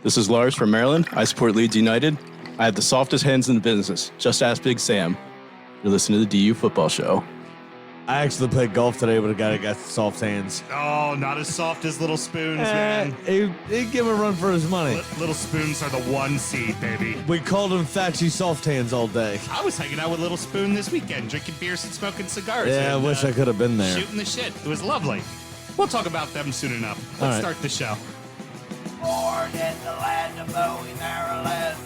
This is Lars from Maryland. I support Leeds United. I have the softest hands in the business. Just ask Big Sam. You're listening to the DU Football Show. I actually played golf today with a guy that got soft hands. Oh, not as soft as Little Spoons, man. He'd give him a run for his money. Little Spoons are the 1 seed, baby. We called him Fatchy Soft Hands all day. I was hanging out with Little Spoon this weekend, drinking beers and smoking cigars. Yeah, and, I wish I could have been there. Shooting the shit. It was lovely. We'll talk about them soon enough. Let's start the show. Born in the land of Bowie, Maryland.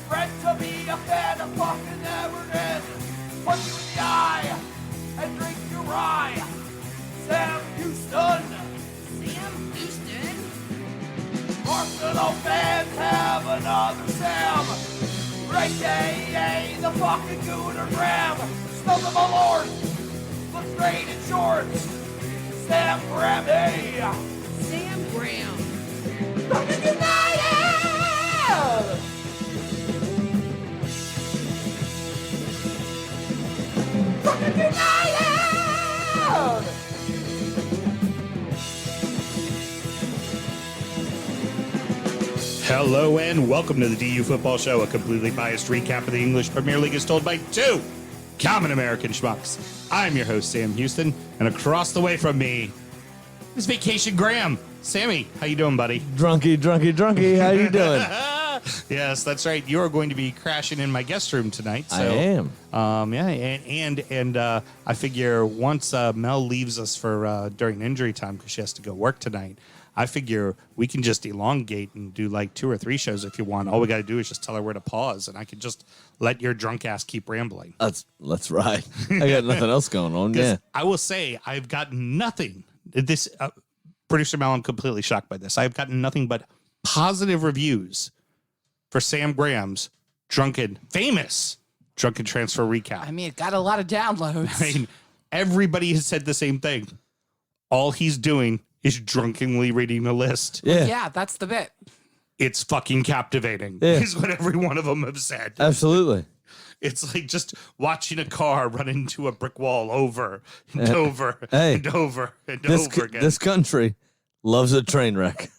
Bred to be a fan of fucking Everton. Punch you in the eye and drink your rye. Sam Houston. Sam Houston? Arsenal fans have another Sam. AKA the fucking Gooner Graham. Smell the Malort. Looks great in shorts. Sam Grammy. Sam Graham. Fucking United! Fucking United! Hello and welcome to the DU Football Show, a completely biased recap of the English Premier League as told by 2 common American schmucks. I'm your host, Sam Houston, and across the way from me is Vacation Graham. Sammy, how you doing, buddy? Drunky. How you doing? Yes, that's right. You are going to be crashing in my guest room tonight. So, I am. I figure once Mel leaves us for during injury time because she has to go work tonight, I figure we can just elongate and do like 2 or 3 shows if you want. All we got to do is just tell her where to pause, and I can just let your drunk ass keep rambling. Let's ride. I got nothing else going on. Yeah. I will say I've gotten nothing. This producer Mel, I'm completely shocked by this. I've gotten nothing but positive reviews for Sam Graham's famous drunken transfer recap. I mean, it got a lot of downloads. I mean, everybody has said the same thing. All he's doing is drunkenly reading a list. Yeah, that's the bit. It's fucking captivating, is what every one of them have said. Absolutely. It's like just watching a car run into a brick wall over and over and over and over again. This country loves a train wreck.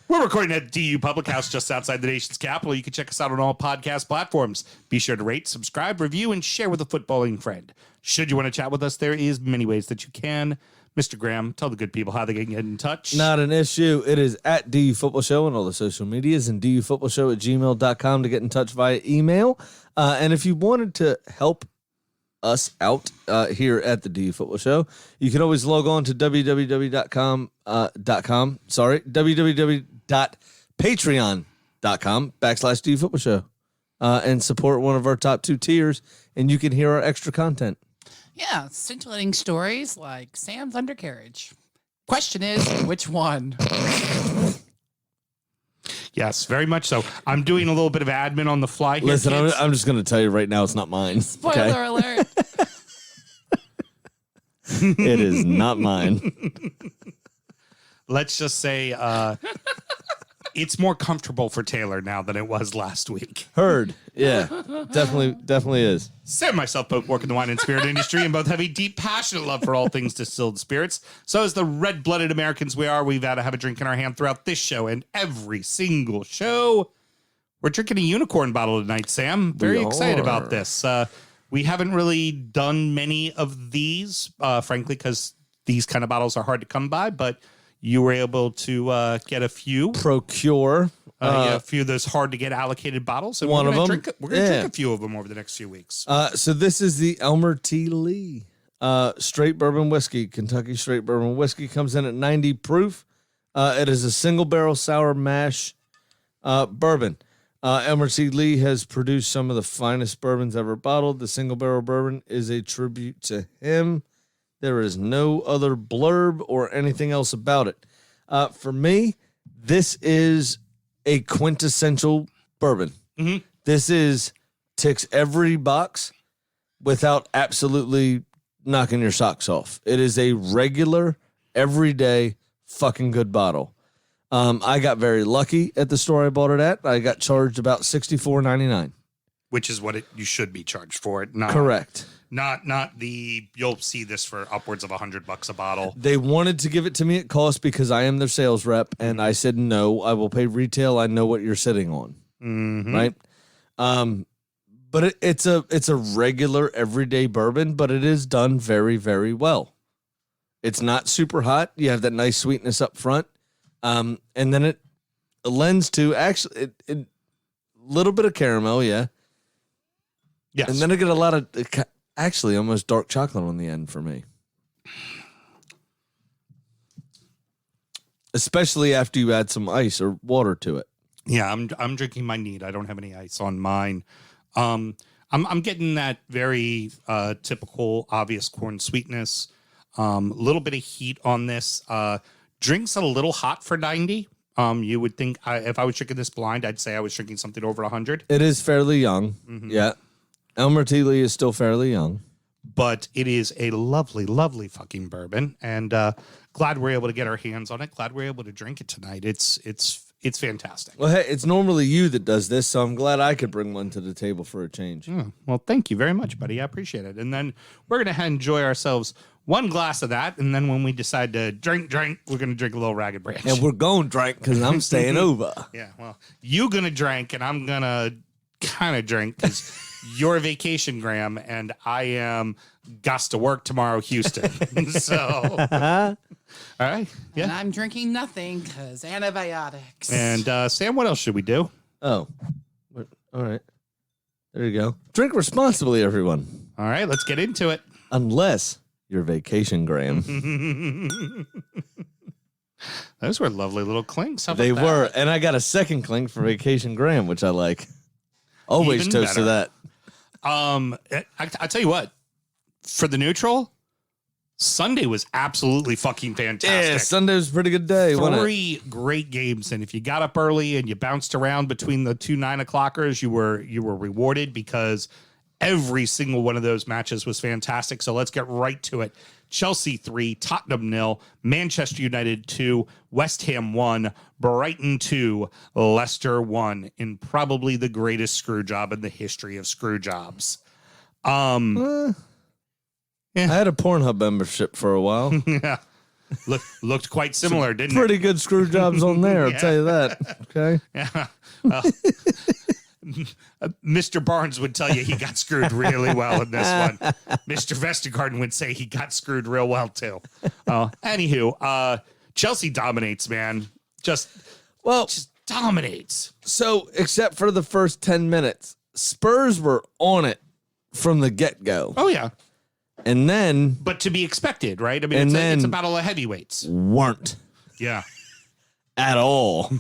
We're recording at DU Public House just outside the nation's capital. You can check us out on all podcast platforms. Be sure to rate, subscribe, review, and share with a footballing friend. Should you want to chat with us, there is many ways that you can. Mr. Graham, tell the good people how they can get in touch. Not an issue. It is at DU Football Show on all the social medias and dufootballshow@gmail.com to get in touch via email. And if you wanted to help us out here at the DU Football Show, you can always log on to www.patreon.com/DU Football Show and support one of our top 2 tiers, and you can hear our extra content. Yeah, scintillating stories like Sam's undercarriage. Question is, which one? Yes, very much so. I'm doing a little bit of admin on the fly here. Listen, kids. I'm just going to tell you right now, it's not mine. Spoiler alert. It is not mine. Let's just say it's more comfortable for Taylor now than it was last week. Heard. Yeah, definitely is. Sam and myself both work in the wine and spirit industry and both have a deep, passionate love for all things distilled spirits. So as the red-blooded Americans we are, we've had to have a drink in our hand throughout this show and every single show. We're drinking a unicorn bottle tonight, Sam. Very excited about this. We haven't really done many of these, frankly, because these kind of bottles are hard to come by, but you were able to get a few. Procure. A few of those hard to get allocated bottles. And One we're of gonna them. We're going to drink a few of them over the next few weeks. So this is the Elmer T. Lee straight bourbon whiskey. Kentucky straight bourbon whiskey comes in at 90 proof. It is a single barrel sour mash bourbon. Elmer T. Lee has produced some of the finest bourbons ever bottled. The single barrel bourbon is a tribute to him. There is no other blurb or anything else about it. For me, this is a quintessential bourbon. Mm-hmm. This ticks every box without absolutely knocking your socks off. It is a regular, everyday, fucking good bottle. I got very lucky at the store I bought it at. I got charged about $64.99. Which is what you should be charged for it. Not, Correct. Not the, you'll see this for upwards of $100 a bottle. They wanted to give it to me at cost because I am their sales rep, and I said no. I will pay retail. I know what you're sitting on, right? But it's a regular everyday bourbon, but it is done very, very well. It's not super hot. You have that nice sweetness up front, and then it lends to actually a little bit of caramel, yeah. Yes, and then I get a lot of actually almost dark chocolate on the end for me, especially after you add some ice or water to it. Yeah, I'm drinking my neat. I don't have any ice on mine. I'm getting that very typical, obvious corn sweetness. A little bit of heat on this. Drinks a little hot for 90. You would think if I was drinking this blind, I'd say I was drinking something over 100. It is fairly young. Yeah. Elmer T. Lee is still fairly young. But it is a lovely, lovely fucking bourbon. And glad we're able to get our hands on it. Glad we're able to drink it tonight. It's fantastic. Well, hey, it's normally you that does this, so I'm glad I could bring one to the table for a change. Well, thank you very much, buddy. I appreciate it. And then we're going to enjoy ourselves one glass of that. And then when we decide to drink, we're going to drink a little Ragged Branch. And we're going to drink because I'm staying over. Yeah, well, you going to drink and I'm going to kind of drink because you're a vacation, Graham, and I am got to work tomorrow, Houston. So, all right. Yeah. And I'm drinking nothing because antibiotics. And Sam, what else should we do? Oh, all right. There you go. Drink responsibly, everyone. All right, let's get into it. Unless you're vacation, Graham. Those were lovely little clinks. How about They that? were. And I got a second clink for vacation, Graham, which I like. Always Even toast to better. that. I tell you what, for the neutral, Sunday was absolutely fucking fantastic. Yeah, Sunday was a pretty good day, wasn't it? 3 great games, and if you got up early and you bounced around between the 2 9 o'clockers, you were rewarded because every single one of those matches was fantastic. So let's get right to it. Chelsea 3, Tottenham 0, Manchester United 2, West Ham 1, Brighton 2, Leicester 1 in probably the greatest screw job in the history of screw jobs. I had a Pornhub membership for a while. Yeah. Looked quite similar, didn't it? Pretty good screw jobs on there, I'll tell you that. Okay. Yeah. Mr. Barnes would tell you he got screwed really well in this one. Mr. Vestergaard would say he got screwed real well too. Anywho, Chelsea dominates, man. Just dominates. So, except for the first 10 minutes, Spurs were on it from the get-go. Oh yeah, And then but to be expected, right? I mean, it's a battle of heavyweights. weren't Yeah, at all.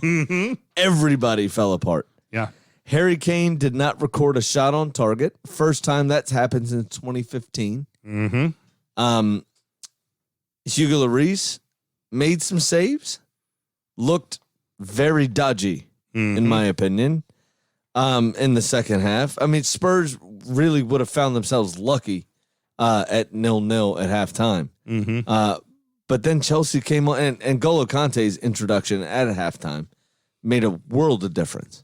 Everybody fell apart. yeah. Harry Kane did not record a shot on target. First time that's happened since 2015. Hugo Lloris made some saves. Looked very dodgy, in my opinion, in the second half. I mean, Spurs really would have found themselves lucky at 0-0 at halftime. But then Chelsea came on, and N'Golo Kante's introduction at halftime made a world of difference.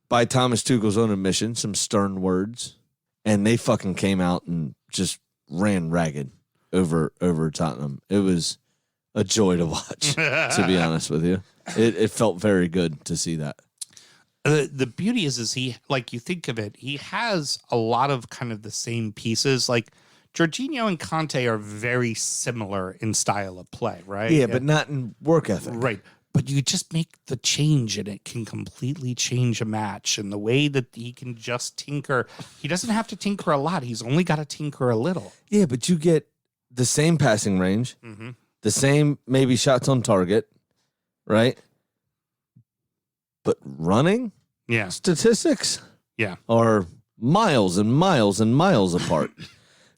By Thomas Tuchel's own admission, some stern words, and they fucking came out and just ran ragged over Tottenham. It was a joy to watch, to be honest with you. It felt very good to see that. The beauty is he, like, you think of it, he has a lot of kind of the same pieces. Like Jorginho and Conte are very similar in style of play, right? Yeah, but not in work ethic. Right. But you just make the change and it can completely change a match. And the way that he can just tinker, he doesn't have to tinker a lot. He's only got to tinker a little. Yeah, but you get the same passing range, the same maybe shots on target, right? But running Yeah. statistics Yeah. are miles and miles and miles apart.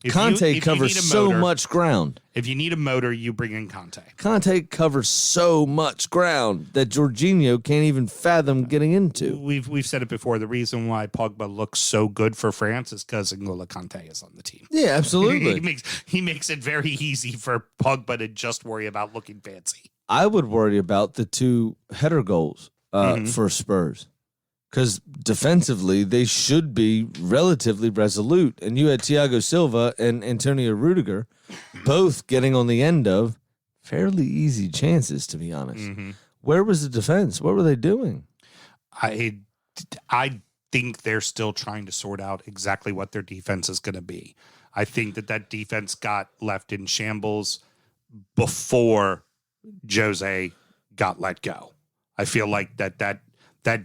Conte covers so much ground. If you need a motor, you bring in Conte. Conte covers so much ground that Jorginho can't even fathom getting into. We've said it before. The reason why Pogba looks so good for France is because N'Golo Kanté is on the team. Yeah, absolutely. he makes it very easy for Pogba to just worry about looking fancy. I would worry about the 2 header goals for Spurs. because defensively they should be relatively resolute. And you had Thiago Silva and Antonio Rudiger both getting on the end of fairly easy chances, to be honest. Where was the defense? What were they doing? I think they're still trying to sort out exactly what their defense is going to be. I think that defense got left in shambles before Jose got let go. I feel like that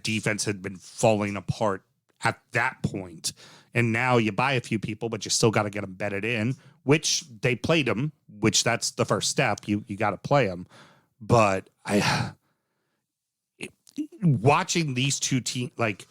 defense had been falling apart at that point. And now you buy a few people, but you still got to get them bedded in, which they played them, which that's the first step. You got to play them. But watching these two teams, like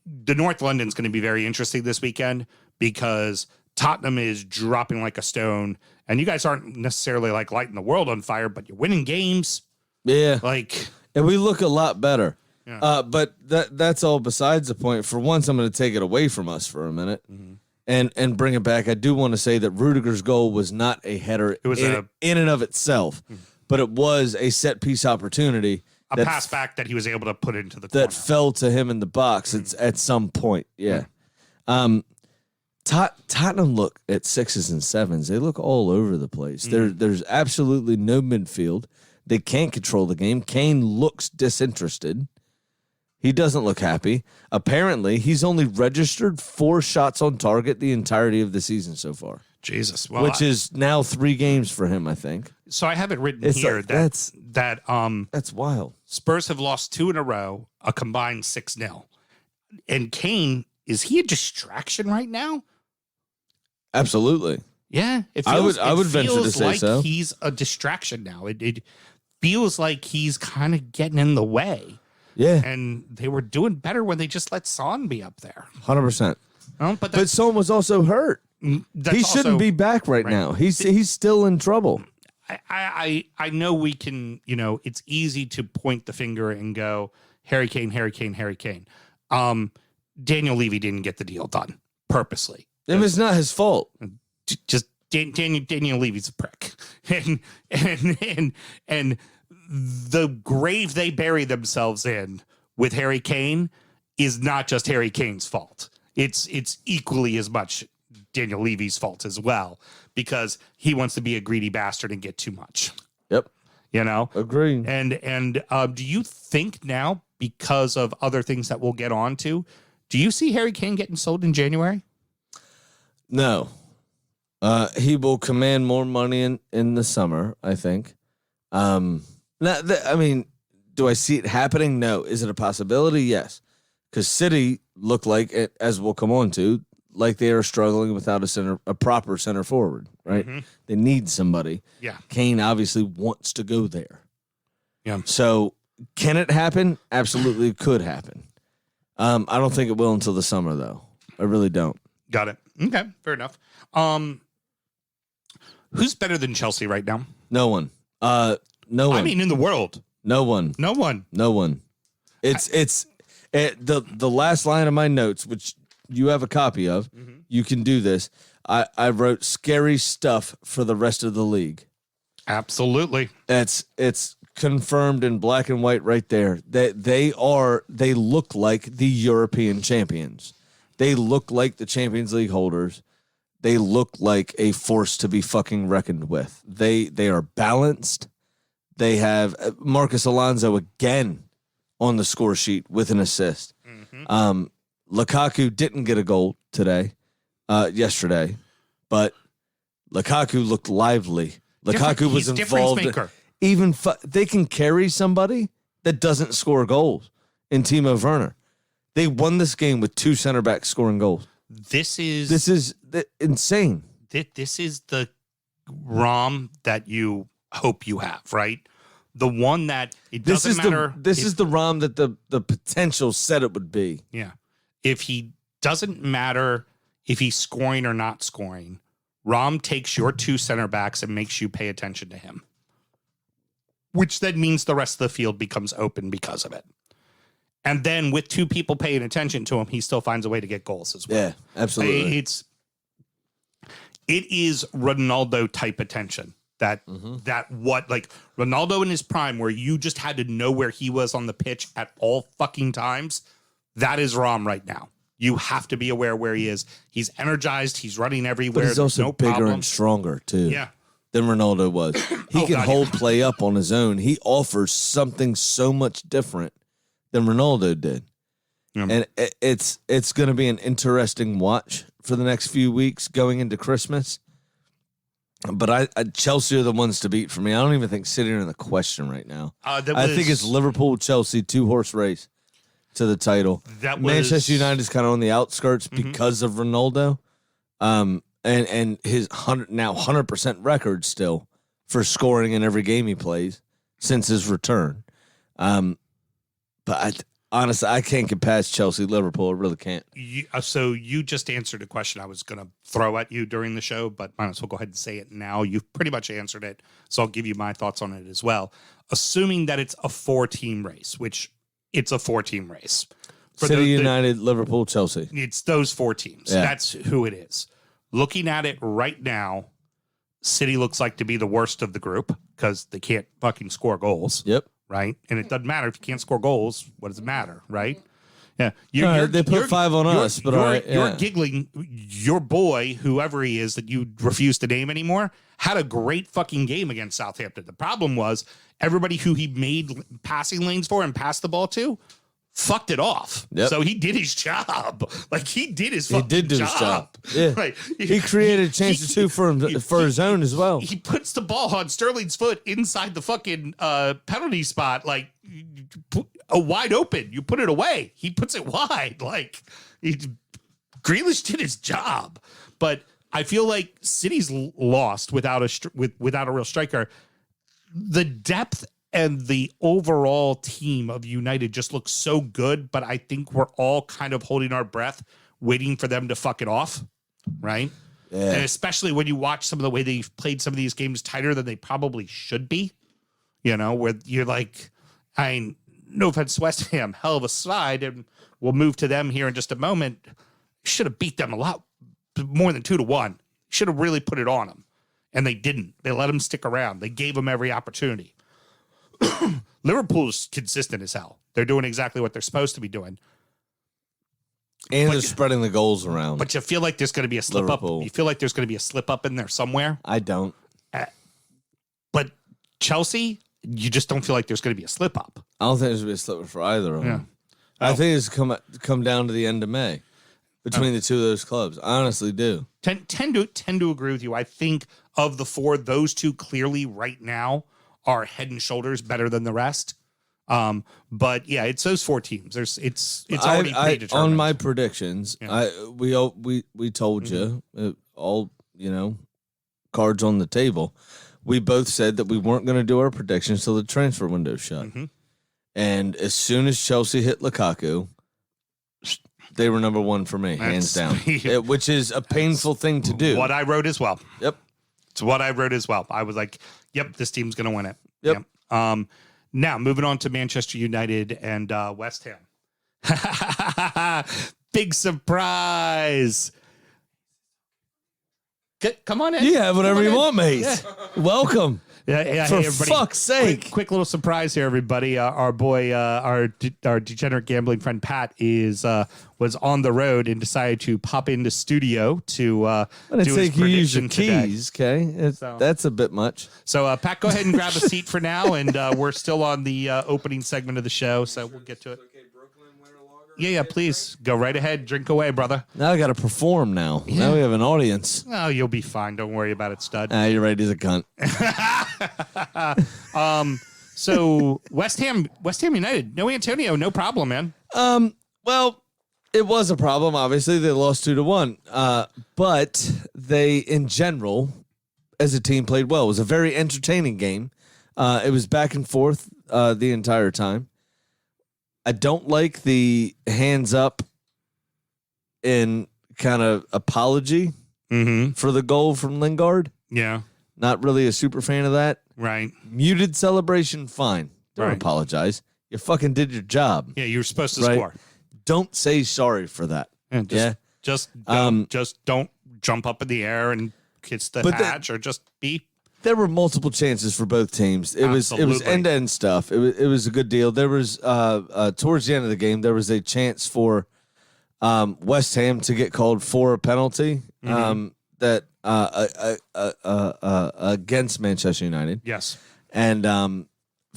the North London's going to be very interesting this weekend because Tottenham is dropping like a stone, and you guys aren't necessarily like lighting the world on fire, but you're winning games. Yeah. Like, and we look a lot better. Yeah. But that's all besides the point. For once, I'm going to take it away from us for a minute and bring it back. I do want to say that Rudiger's goal was not a header It was in and of itself, but it was a set piece opportunity. a pass back that he was able to put into the corner. That fell to him in the box at some point. Yeah. Tottenham look at 6s and 7s. They look all over the place. There's absolutely no midfield. They can't control the game. Kane looks disinterested. He doesn't look happy. Apparently, he's only registered 4 shots on target the entirety of the season so far. Jesus. Well, which is now 3 games for him, I think. So I have it written It's here like, that that's wild. Spurs have lost 2 in a row, a combined 6-0. And Kane, is he a distraction right now? Absolutely. Yeah, it I feels, would venture to say like so. he's a distraction now. It feels like he's kind of getting in the way. Yeah, And they were doing better when they just let Son be up there. 100%. But But Son was also hurt. that's He shouldn't also- be back right now. He's still in trouble. I know we can, it's easy to point the finger and go, Harry Kane, Harry Kane, Harry Kane. Daniel Levy didn't get the deal done purposely. It was not his fault. Just Daniel Levy's a prick. And the grave they bury themselves in with Harry Kane is not just Harry Kane's fault. It's equally as much Daniel Levy's fault as well, because he wants to be a greedy bastard and get too much. Yep. And Agree. do you think now, because of other things that we'll get on to, do you see Harry Kane getting sold in January? No. He will command more money in the summer, I think. Do I see it happening? No. Is it a possibility? Yes. Because City look like, as we'll come on to, like they are struggling without a proper center forward, right? They need somebody. Yeah. Kane obviously wants to go there. Yeah. So can it happen? Absolutely could happen. I don't think it will until the summer, though. I really don't. Got it. Okay, fair enough. Who's better than Chelsea right now? No one. No one. I mean, in the world, no one. no one. No one. It's the last line of my notes, which you have a copy of. You can do this. I wrote scary stuff for the rest of the league. Absolutely. It's confirmed in black and white right there. They look like the European champions. They look like the Champions League holders. They look like a force to be fucking reckoned with. They are balanced. They have Marcus Alonso again on the score sheet with an assist. Lukaku didn't get a goal yesterday, but Lukaku looked lively. Lukaku was involved. They can carry somebody that doesn't score goals in Timo Werner. They won this game with 2 center backs scoring goals. This is insane. This is the ROM that you hope you have, right? The one that it doesn't matter. This is the ROM that the potential said it would be. Yeah. If he doesn't matter if he's scoring or not scoring, ROM takes your 2 center backs and makes you pay attention to him, which then means the rest of the field becomes open because of it. And then with 2 people paying attention to him, he still finds a way to get goals as well. Yeah, absolutely. It is Ronaldo type attention. That what like Ronaldo in his prime, where you just had to know where he was on the pitch at all fucking times. That is Rom right now. You have to be aware where he is. He's energized. He's running everywhere. But he's also no bigger problem. and stronger too. Yeah. Than Ronaldo was. He can God, hold play up on his own. He offers something so much different than Ronaldo did. Yeah. And it's going to be an interesting watch for the next few weeks going into Christmas. But I Chelsea are the ones to beat for me. I don't even think City are in the question right now. I think it's Liverpool, Chelsea, 2-horse race to the title. Manchester United is kind of on the outskirts because of Ronaldo. And his 100% record still for scoring in every game he plays since his return. But honestly, I can't get past Chelsea, Liverpool. I really can't. So you just answered a question I was going to throw at you during the show, but might as well go ahead and say it now. You've pretty much answered it, so I'll give you my thoughts on it as well. Assuming that it's a 4-team race, which it's a 4-team race. For City, United, Liverpool, Chelsea. It's those 4 teams. Yeah. That's who it is. Looking at it right now, City looks like to be the worst of the group because they can't fucking score goals. Yep. Right? And it doesn't matter if you can't score goals. What does it matter? Right? Yeah. They put 5 on us, but you're giggling. Your boy, whoever he is that you refuse to name anymore, had a great fucking game against Southampton. The problem was everybody who he made passing lanes for and passed the ball to fucked it off. Yep. So he did his job. Like he did his fucking He did do job. his job. Yeah. Like, he created chances too for his own as well. He puts the ball on Sterling's foot inside the fucking penalty spot, like a wide open. You put it away. He puts it wide. Like Grealish did his job, but I feel like City's lost without a real striker. The depth and the overall team of United just looks so good, but I think we're all kind of holding our breath, waiting for them to fuck it off, right? Yeah. And especially when you watch some of the way they've played some of these games tighter than they probably should be, where you're like, no offense, West Ham, hell of a side, and we'll move to them here in just a moment. Should have beat them a lot more than 2-1. Should have really put it on them, and they didn't. They let them stick around. They gave them every opportunity. Liverpool's consistent as hell. They're doing exactly what they're supposed to be doing. And they're spreading the goals around. But you feel like there's going to be a slip Liverpool. up. You feel like there's going to be a slip up in there somewhere. I don't. But Chelsea, you just don't feel like there's going to be a slip up. I don't think there's going to be a slip up for either of them. I think it's come down to the end of May between the two of those clubs. I honestly do. Tend to agree with you. I think of the 4, those 2 clearly right now are head and shoulders better than the rest. But yeah, it's those 4 teams. It's already predetermined. On my predictions, we told you all, cards on the table. We both said that we weren't going to do our predictions till the transfer window shut. Mm-hmm. And as soon as Chelsea hit Lukaku, they were number 1 for me, hands down. Which is a painful thing to do. What I wrote as well. Yep. It's what I wrote as well. I was like, yep, this team's going to win it. Yep. Now, moving on to Manchester United and West Ham. Big surprise. Come on in. You have whatever you want, mate. Yeah. Welcome. Yeah, For hey, everybody. fuck's sake. Quick little surprise here, everybody. Our boy, our degenerate gambling friend Pat was on the road and decided to pop into studio to do his you use your prediction today. keys, okay? That's a bit much. So, Pat, go ahead and grab a seat for now, and we're still on the opening segment of the show, so we'll get to it. Yeah, please. Go right ahead. Drink away, brother. Now I got to perform now. Yeah. Now we have an audience. Oh, you'll be fine. Don't worry about it, stud. You're right. He's a cunt. So West Ham United. No Antonio. No problem, man. Well, it was a problem. Obviously, they lost 2-1. But they, in general, as a team, played well. It was a very entertaining game. It was back and forth the entire time. I don't like the hands up in kind of apology for the goal from Lingard. Yeah. Not really a super fan of that. Right. Muted celebration, fine. Don't Right. apologize. You fucking did your job. Yeah, you were supposed to score. Don't say sorry for that. Just don't jump up in the air and kiss the hatch or just be. There were multiple chances for both teams. It was Absolutely. end-to-end stuff. It was a good deal. There was towards the end of the game, there was a chance for West Ham to get called for a penalty that against Manchester United. Yes. And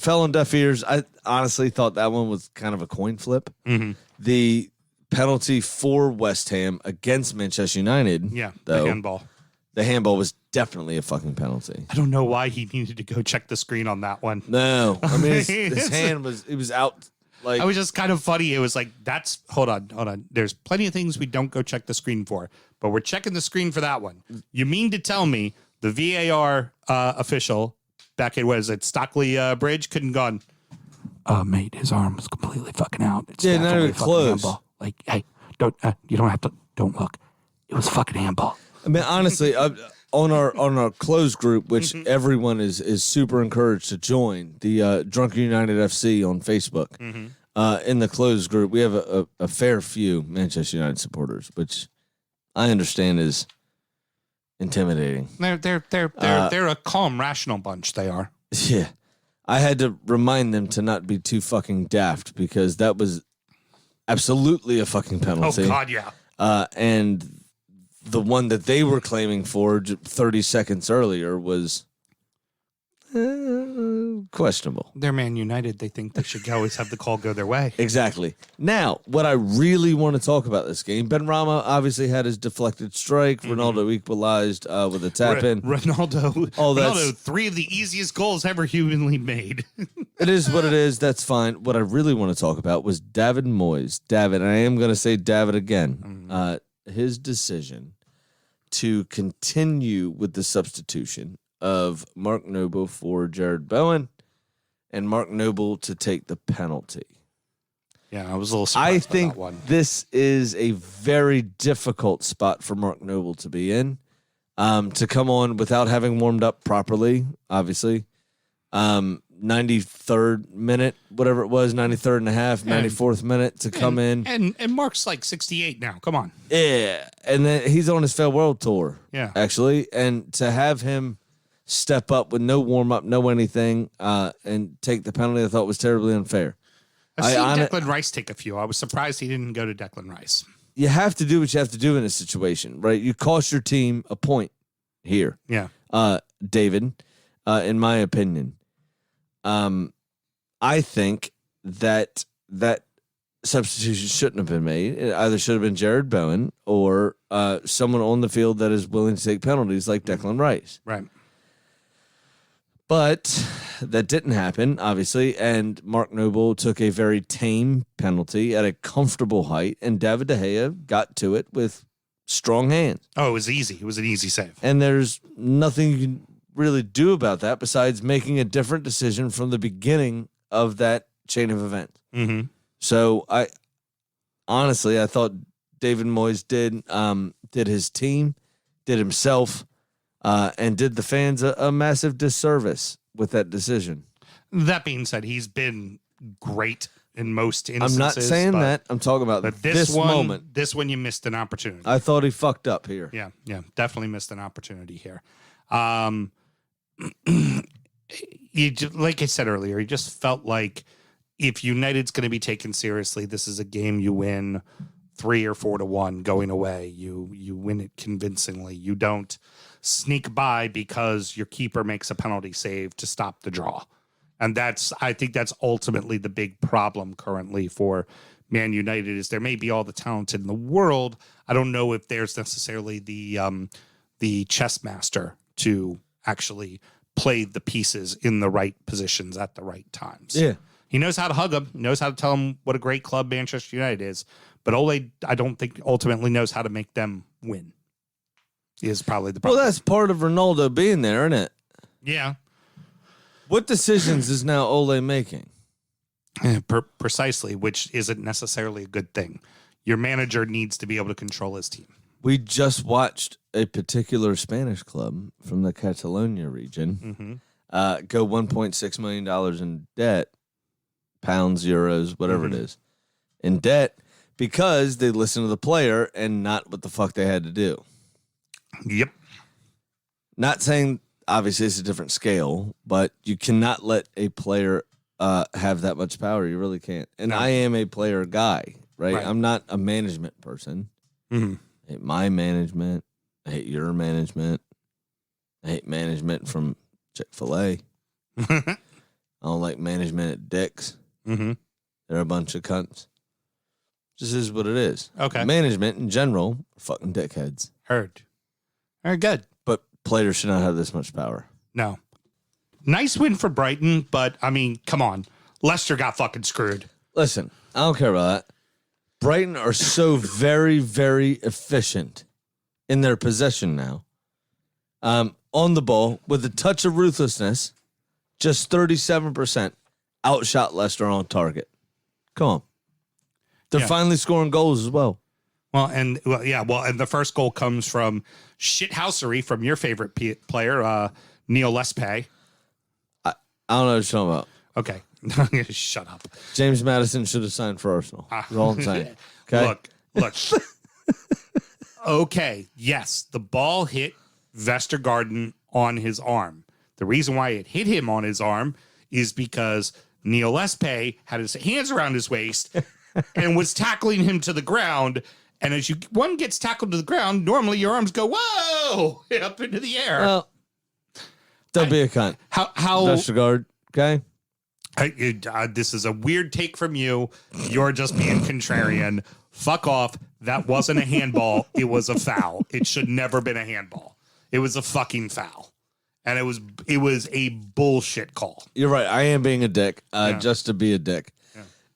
fell on deaf ears. I honestly thought that one was kind of a coin flip. Mm-hmm. The penalty for West Ham against Manchester United, Yeah, though, the handball. the handball was definitely a fucking penalty. I don't know why he needed to go check the screen on that one. No, I mean his hand was out. Like I was just kind of funny. It was like, hold on. There's plenty of things we don't go check the screen for, but we're checking the screen for that one. You mean to tell me the VAR official back at, what is it, Stockley Bridge couldn't gone, mate, his arm was completely fucking out. It's Yeah, not definitely even a fucking close. handball. Like, hey, you don't have to, don't look. It was a fucking handball. I mean, honestly, on our closed group, which everyone is super encouraged to join, the Drunken United FC on Facebook. In the closed group, we have a fair few Manchester United supporters, which I understand is intimidating. They're a calm, rational bunch. They are. Yeah, I had to remind them to not be too fucking daft because that was absolutely a fucking penalty. Oh God, yeah. And the one that they were claiming for 30 seconds earlier was questionable. They're Man United. They think they should always have the call go their way. Exactly. Now, what I really want to talk about this game, Ben Rama obviously had his deflected strike. Ronaldo equalized with a tap in. Ronaldo, Oh, that's- Ronaldo, 3 of the easiest goals ever humanly made. It is what it is. That's fine. What I really want to talk about was David Moyes. David, and I am going to say David again. His decision to continue with the substitution of Mark Noble for Jared Bowen and Mark Noble to take the penalty. Yeah, I was a little I surprised by think that one. this is a very difficult spot for Mark Noble to be in, to come on without having warmed up properly, obviously. 93rd minute, whatever it was, 93rd and a half, 94th minute to come in. And Mark's like 68 now. Come on. Yeah, and then he's on his farewell tour, Yeah. actually. And to have him step up with no warm-up, no anything, and take the penalty, I thought was terribly unfair. I've seen Declan Rice take a few. I was surprised he didn't go to Declan Rice. You have to do what you have to do in a situation, right? You cost your team a point here, Yeah. David, in my opinion. I think that substitution shouldn't have been made. It either should have been Jared Bowen or someone on the field that is willing to take penalties like Declan Rice. Right. But that didn't happen, obviously, and Mark Noble took a very tame penalty at a comfortable height, and David De Gea got to it with strong hands. Oh, it was easy. It was an easy save. And there's nothing you can really do about that besides making a different decision from the beginning of that chain of events. Mm-hmm. So I thought David Moyes did his team, did himself, and did the fans a massive disservice with that decision. That being said, he's been great in most instances. I'm not saying that. I'm talking about But this moment. This one, you missed an opportunity. I thought he fucked up here. Yeah, definitely missed an opportunity here. Like I said earlier, he just felt like if United's going to be taken seriously, this is a game you win 3 or 4-1 going away. You win it convincingly. You don't sneak by because your keeper makes a penalty save to stop the draw. And I think that's ultimately the big problem currently for Man United is there may be all the talent in the world. I don't know if there's necessarily the chess master to actually play the pieces in the right positions at the right times. Yeah. He knows how to hug them, knows how to tell them what a great club Manchester United is. But Ole, I don't think ultimately knows how to make them win. Is probably the problem. Well, that's part of Ronaldo being there, isn't it? Yeah. What decisions is now Ole making? Precisely, which isn't necessarily a good thing. Your manager needs to be able to control his team. We just watched a particular Spanish club from the Catalonia region go $1.6 million in debt, pounds, euros, whatever it is, in debt because they listened to the player and not what the fuck they had to do. Yep. Not saying obviously it's a different scale, but you cannot let a player have that much power. You really can't. And I am a player guy, right? I'm not a management person. Mm-hmm. I hate my management. I hate your management. I hate management from Chick-fil-A. I don't like management at Dick's. Mm-hmm. They're a bunch of cunts. This is what it is. Okay. Management in general are fucking dickheads. Heard. Very good. But players should not have this much power. No. Nice win for Brighton, but, I mean, come on. Leicester got fucking screwed. Listen, I don't care about that. Brighton are so very, very efficient in their possession now. On the ball, with a touch of ruthlessness, just 37% outshot Leicester on target. Come on. They're finally scoring goals as well. And the first goal comes from shithousery from your favorite player, Neil Lespe. I don't know what you're talking about. Okay. Shut up. James Maddison should have signed for Arsenal. That's all I'm saying. Okay? Look. Okay, yes, the ball hit Vestergaard on his arm. The reason why it hit him on his arm is because Neil Lespe had his hands around his waist and was tackling him to the ground. And as one gets tackled to the ground, normally your arms go, whoa, up into the air. Well, don't be a cunt. How Vestergaard, okay? This is a weird take from you. You're just being contrarian. Fuck off. That wasn't a handball. It was a foul. It should never been a handball. It was a fucking foul. And it was a bullshit call. You're right. I am being a dick, just to be a dick.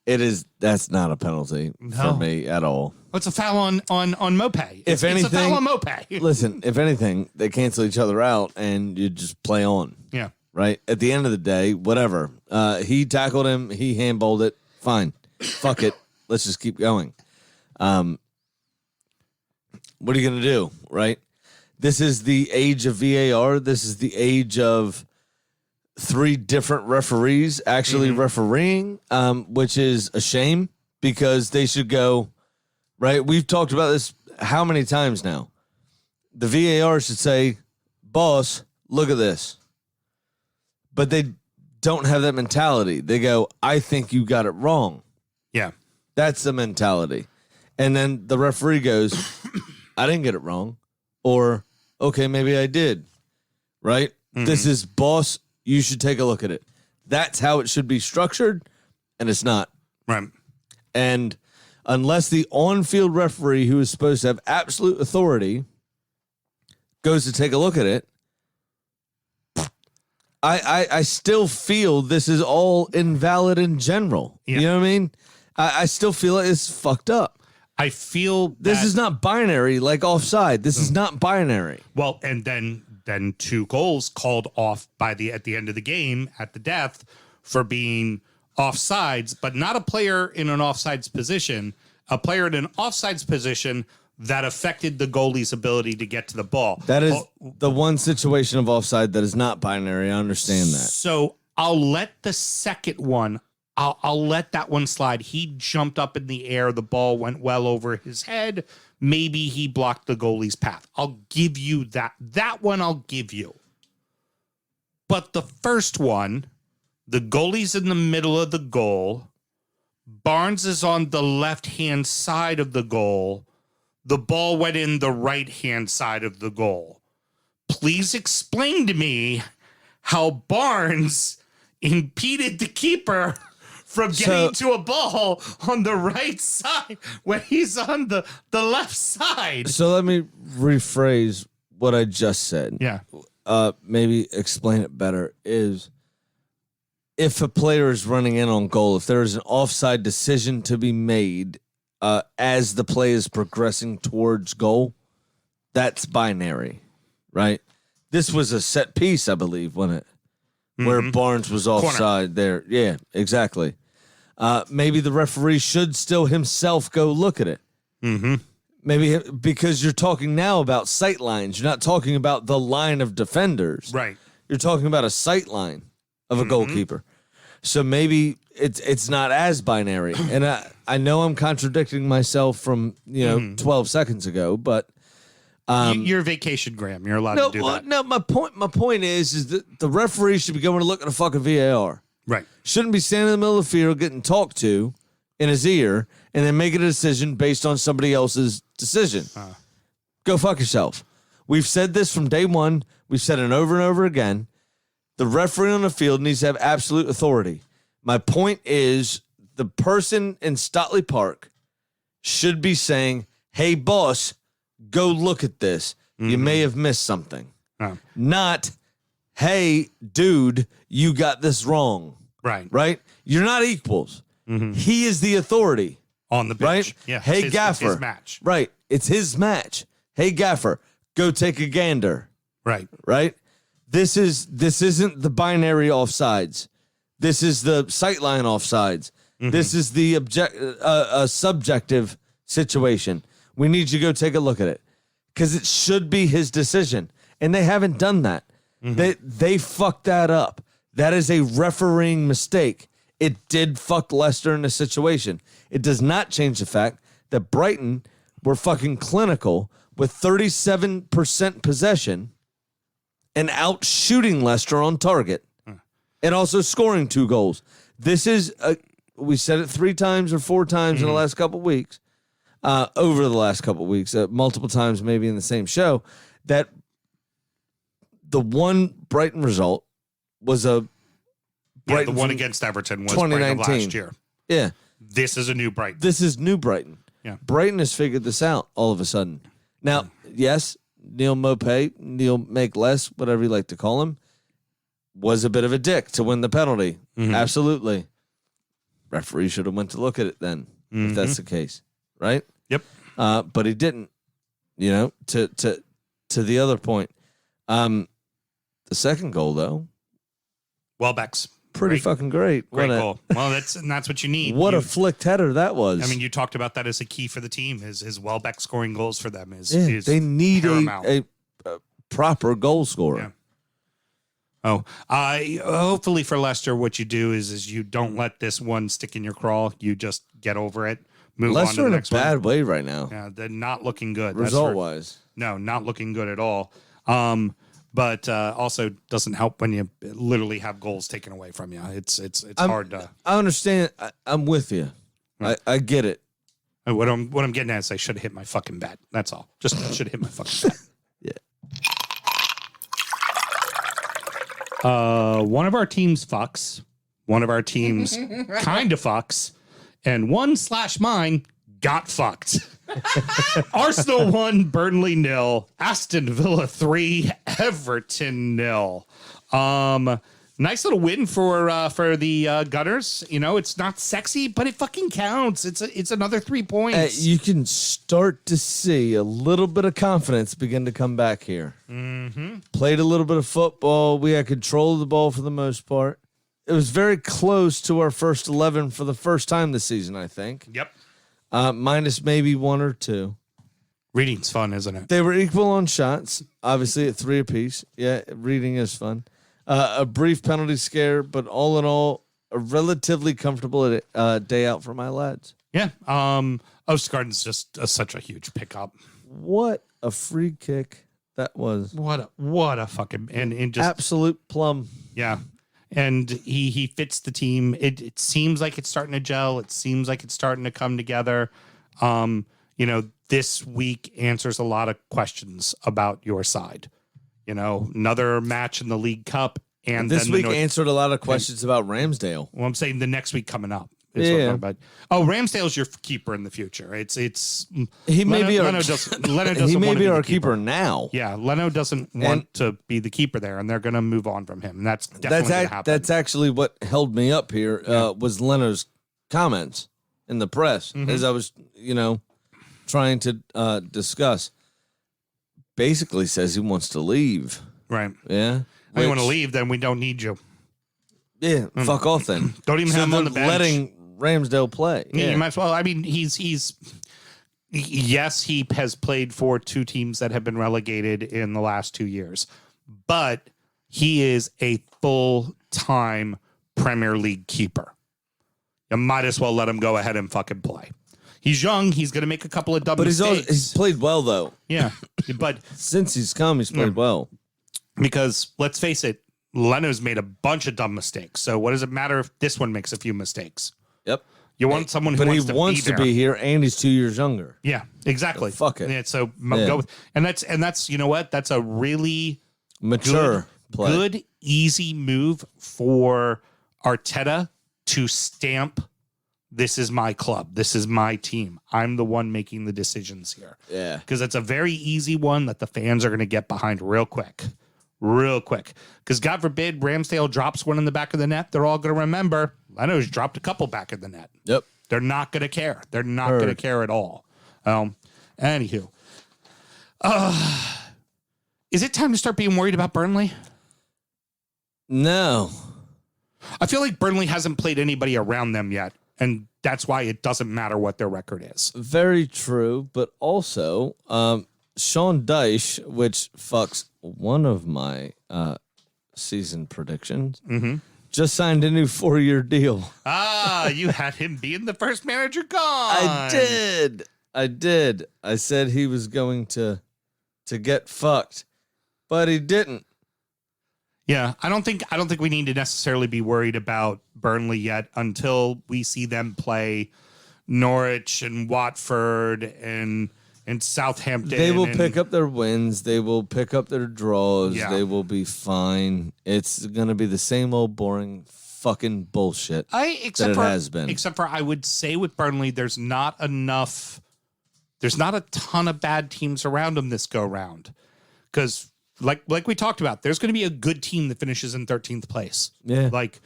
Yeah. That's not a penalty for me at all. It's a foul on Mopay. It's a foul on Mopay. Listen, if anything, they cancel each other out and you just play on. Yeah. Right? At the end of the day, whatever. He tackled him. He handballed it. Fine. Fuck it. Let's just keep going. What are you going to do? Right? This is the age of VAR. This is the age of 3 different referees actually refereeing, which is a shame because they should go, right? We've talked about this how many times now? The VAR should say, boss, look at this. But they don't have that mentality. They go, I think you got it wrong. Yeah. That's the mentality. And then the referee goes, I didn't get it wrong. Or, okay, maybe I did. Right? This is boss. You should take a look at it. That's how it should be structured. And it's not. Right. And unless the on-field referee, who is supposed to have absolute authority, goes to take a look at it, I still feel this is all invalid in general. Yeah. You know what I mean? I still feel like it's fucked up. I feel This is not binary like offside. This is not binary. well, and then 2 goals called off at the end of the game at the death for being offsides, but not a player in an offsides position, a player in an offsides position that affected the goalie's ability to get to the ball. That is the one situation of offside that is not binary. I understand that. So I'll let the second one, I'll let that one slide. He jumped up in the air. The ball went well over his head. Maybe he blocked the goalie's path. I'll give you that. That one I'll give you. But the first one, the goalie's in the middle of the goal. Barnes is on the left-hand side of the goal. The ball went in the right-hand side of the goal. Please explain to me how Barnes impeded the keeper from getting to a ball on the right side when he's on the left side. So let me rephrase what I just said. Yeah. Maybe explain it better. Is if a player is running in on goal, if there is an offside decision to be made as the play is progressing towards goal, that's binary, right? This was a set piece, I believe, wasn't it? Where Barnes was offside there. Yeah, exactly. Maybe the referee should still himself go look at it. Maybe because you're talking now about sight lines. You're not talking about the line of defenders. Right. You're talking about a sight line of a goalkeeper. So maybe it's not as binary. And I know I'm contradicting myself from 12 seconds ago, but You're vacation, Graham. You're allowed to do that. No, my point is that the referee should be going to look at a fucking VAR. Right. Shouldn't be standing in the middle of the field getting talked to in his ear and then making a decision based on somebody else's decision. Go fuck yourself. We've said this from day one. We've said it over and over again. The referee on the field needs to have absolute authority. My point is the person in Stotley Park should be saying, hey, boss, go look at this. You may have missed something. Not, hey, dude, you got this wrong. Right? You're not equals. He is the authority. On the bench. Right? Yeah. Hey, Gaffer. It's his match. Right. It's his match. Hey, Gaffer, go take a gander. Right? This isn't the binary offsides. This is the sightline offsides. This is the subjective situation. We need you to go take a look at it because it should be his decision, and they haven't done that. They fucked that up. That is a refereeing mistake. It did fuck Leicester in the situation. It does not change the fact that Brighton were fucking clinical with 37% possession and out shooting Leicester on target and also scoring 2 goals. This is, we said it 3 times or 4 times in the last couple of weeks, over the last couple of weeks, multiple times maybe in the same show, that the one Brighton result was a Brighton the one against Everton was Brighton of last year. Yeah. This is a new Brighton. This is new Brighton. Yeah. Brighton has figured this out all of a sudden. Now, yes, Neil Make Less, whatever you like to call him, was a bit of a dick to win the penalty. Absolutely. Referee should have went to look at it then, if that's the case. Right? Yep. But he didn't. You know, to the other point. The second goal, though. Welbeck's. Pretty fucking great. Great goal. Well, that's what you need. What a flicked header that was. I mean, you talked about that as a key for the team. Is Welbeck scoring goals for them? They need paramount. a proper goal scorer. Yeah. Hopefully for Leicester, what you do is you don't let this one stick in your craw. You just get over it. Move Leicester on to the in a next one. bad way right now. Yeah, they're not looking good. Result wise. No, not looking good at all. But also doesn't help when you literally have goals taken away from you. It's hard to. I understand. I'm with you. I get it. What I'm getting at is I should have hit my fucking bat. That's all. Just should have hit my fucking bat. One of our teams fucks. One of our teams kind of fucks. And one/mine got fucked. Arsenal 1, Burnley 0, Aston Villa 3, Everton 0. Nice little win for the Gunners. You know, it's not sexy, but it fucking counts. It's another 3 points. You can start to see a little bit of confidence begin to come back here. Played a little bit of football. We had control of the ball for the most part. It was very close to our first 11 for the first time this season, I think. Yep. Minus maybe 1 or 2. Reading's fun, isn't it? They were equal on shots, obviously at 3 apiece. Yeah, reading is fun. A brief penalty scare, but all in all, a relatively comfortable day out for my lads. Yeah. Ostergaard's just such a huge pickup. What a free kick that was. What a fucking and just absolute plum. Yeah. And he fits the team. It seems like it's starting to gel. It seems like it's starting to come together. This week answers a lot of questions about your side. Another match in the League Cup. And this week answered a lot of questions about Ramsdale. Well, I'm saying the next week coming up. Yeah. Ramsdale's your keeper in the future. He may be our keeper keeper now. Yeah, Leno doesn't want to be the keeper there, and they're going to move on from him. And that's definitely going to happen. That's actually what held me up here. Was Leno's comments in the press as I was, trying to discuss. Basically, says he wants to leave. Right. Yeah. If you want to leave, then we don't need you. Yeah. Fuck off then. Don't even have him on the bench. Letting Ramsdale play. Yeah, you might as well. I mean, yes, he has played for 2 teams that have been relegated in the last 2 years, but he is a full-time Premier League keeper. You might as well let him go ahead and fucking play. He's young. He's going to make a couple of dumb But mistakes. he's played well, though. Yeah, but Since he's come, he's played well. because let's face it, Leno's made a bunch of dumb mistakes. So what does it matter if this one makes a few mistakes? Yep. You want someone who But wants he to wants be to there. be here, and he's 2 years younger. Yeah, exactly. So fuck it. Yeah, so Yeah. go with, and that's you know what? That's a really Mature play. good, easy move for Arteta to stamp. This is my club. This is my team. I'm the one making the decisions here. Yeah. Because it's a very easy one that the fans are going to get behind real quick. Real quick. Because God forbid Ramsdale drops one in the back of the net. They're all going to remember Leno's dropped a couple back of the net. Yep. They're not going to care. They're not going to care at all. Anywho. Is it time to start being worried about Burnley? No. I feel like Burnley hasn't played anybody around them yet. And that's why it doesn't matter what their record is. Very true. But also, Sean Dyche, which fucks one of my season predictions, just signed a new 4-year deal. You had him being the first manager gone. I did. I said he was going to get fucked, but he didn't. Yeah, I don't think we need to necessarily be worried about Burnley yet until we see them play Norwich and Watford and Southampton. They will pick up their wins. They will pick up their draws. Yeah. They will be fine. It's going to be the same old boring fucking bullshit Except that it has been. Except for I would say with Burnley, there's not a ton of bad teams around them this go round. Because like we talked about, there's going to be a good team that finishes in 13th place. Yeah. Like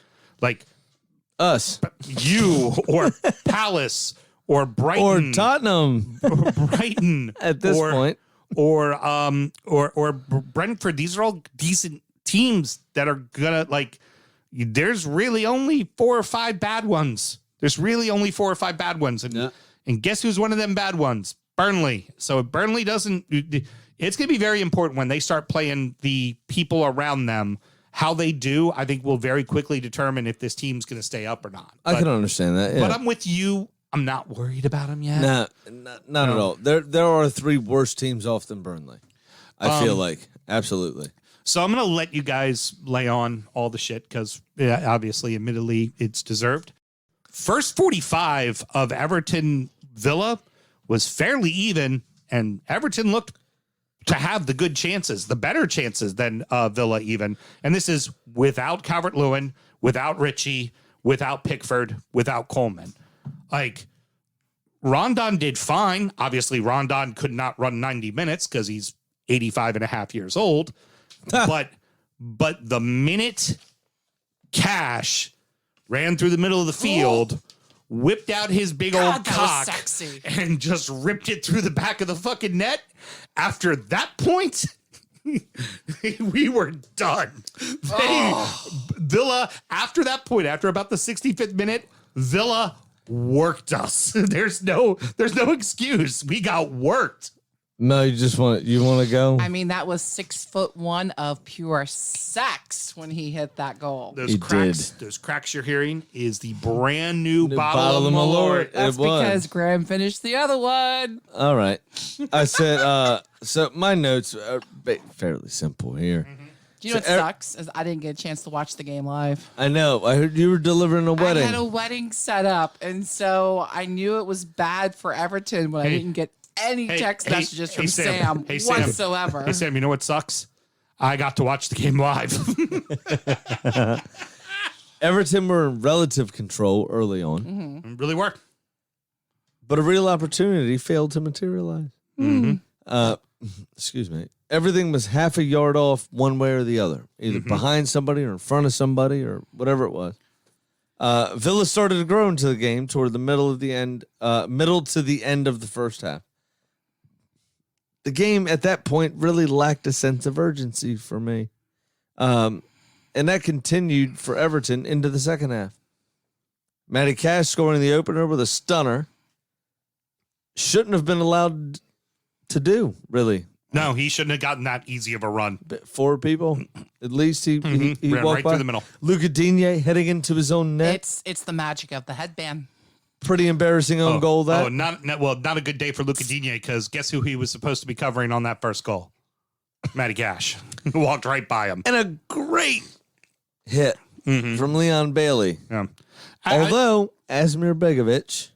Us. you or Palace or Brighton Or Tottenham Brighton at this point. or Brentford. These are all decent teams that are gonna there's really only 4 or 5 bad ones. And guess who's one of them bad ones? Burnley. So if Burnley doesn't, it's gonna be very important when they start playing the people around them. How they do, I think, will very quickly determine if this team's gonna stay up or not. I can understand that. Yeah. But I'm with you. I'm not worried about them yet. Not at all. There are 3 worse teams off than Burnley. I feel like. Absolutely. So I'm going to let you guys lay on all the shit because, obviously, admittedly, it's deserved. First 45 of Everton Villa was fairly even, and Everton looked to have the good chances, the better chances than Villa even. And this is without Calvert-Lewin, without Ritchie, without Pickford, without Coleman. Rondon did fine. Obviously, Rondon could not run 90 minutes because he's 85 and a half years old. but the minute Cash ran through the middle of the field, whipped out his big old God, that was cock sexy. and just ripped it through the back of the fucking net, after that point, we were done. Villa, after that point, after about the 65th minute, Villa worked us. There's no excuse. We got worked. No, you want to go? I mean, that was 6'1" of pure sex when he hit that goal. Those He cracks you're hearing is the brand new bottle of Malort. Malort. That's It was. because Graham finished the other one. All right. I said, so my notes are fairly simple here. Do you know what sucks? Is I didn't get a chance to watch the game live. I know. I heard you were delivering a wedding. I had a wedding set up, and so I knew it was bad for Everton when I didn't get any text messages from Sam whatsoever. Hey, Sam, you know what sucks? I got to watch the game live. Everton were in relative control early on, Really worked. but a real opportunity failed to materialize. Excuse me. Everything was half a yard off one way or the other, either behind somebody or in front of somebody or whatever it was. Villa started to grow into the game toward the middle to the end of the first half. The game at that point really lacked a sense of urgency for me. And that continued for Everton into the second half. Matty Cash scoring the opener with a stunner. Shouldn't have been allowed to do, really. No, he shouldn't have gotten that easy of a run. 4 people, at least he Ran walked right by. through the middle. Luca Digne heading into his own net. It's the magic of the headband. pretty embarrassing own goal. Not a good day for Luca Digne, because guess who he was supposed to be covering on that first goal? Matty Cash. Walked right by him. And a great hit from Leon Bailey. Yeah. Although, Asmir Begovic,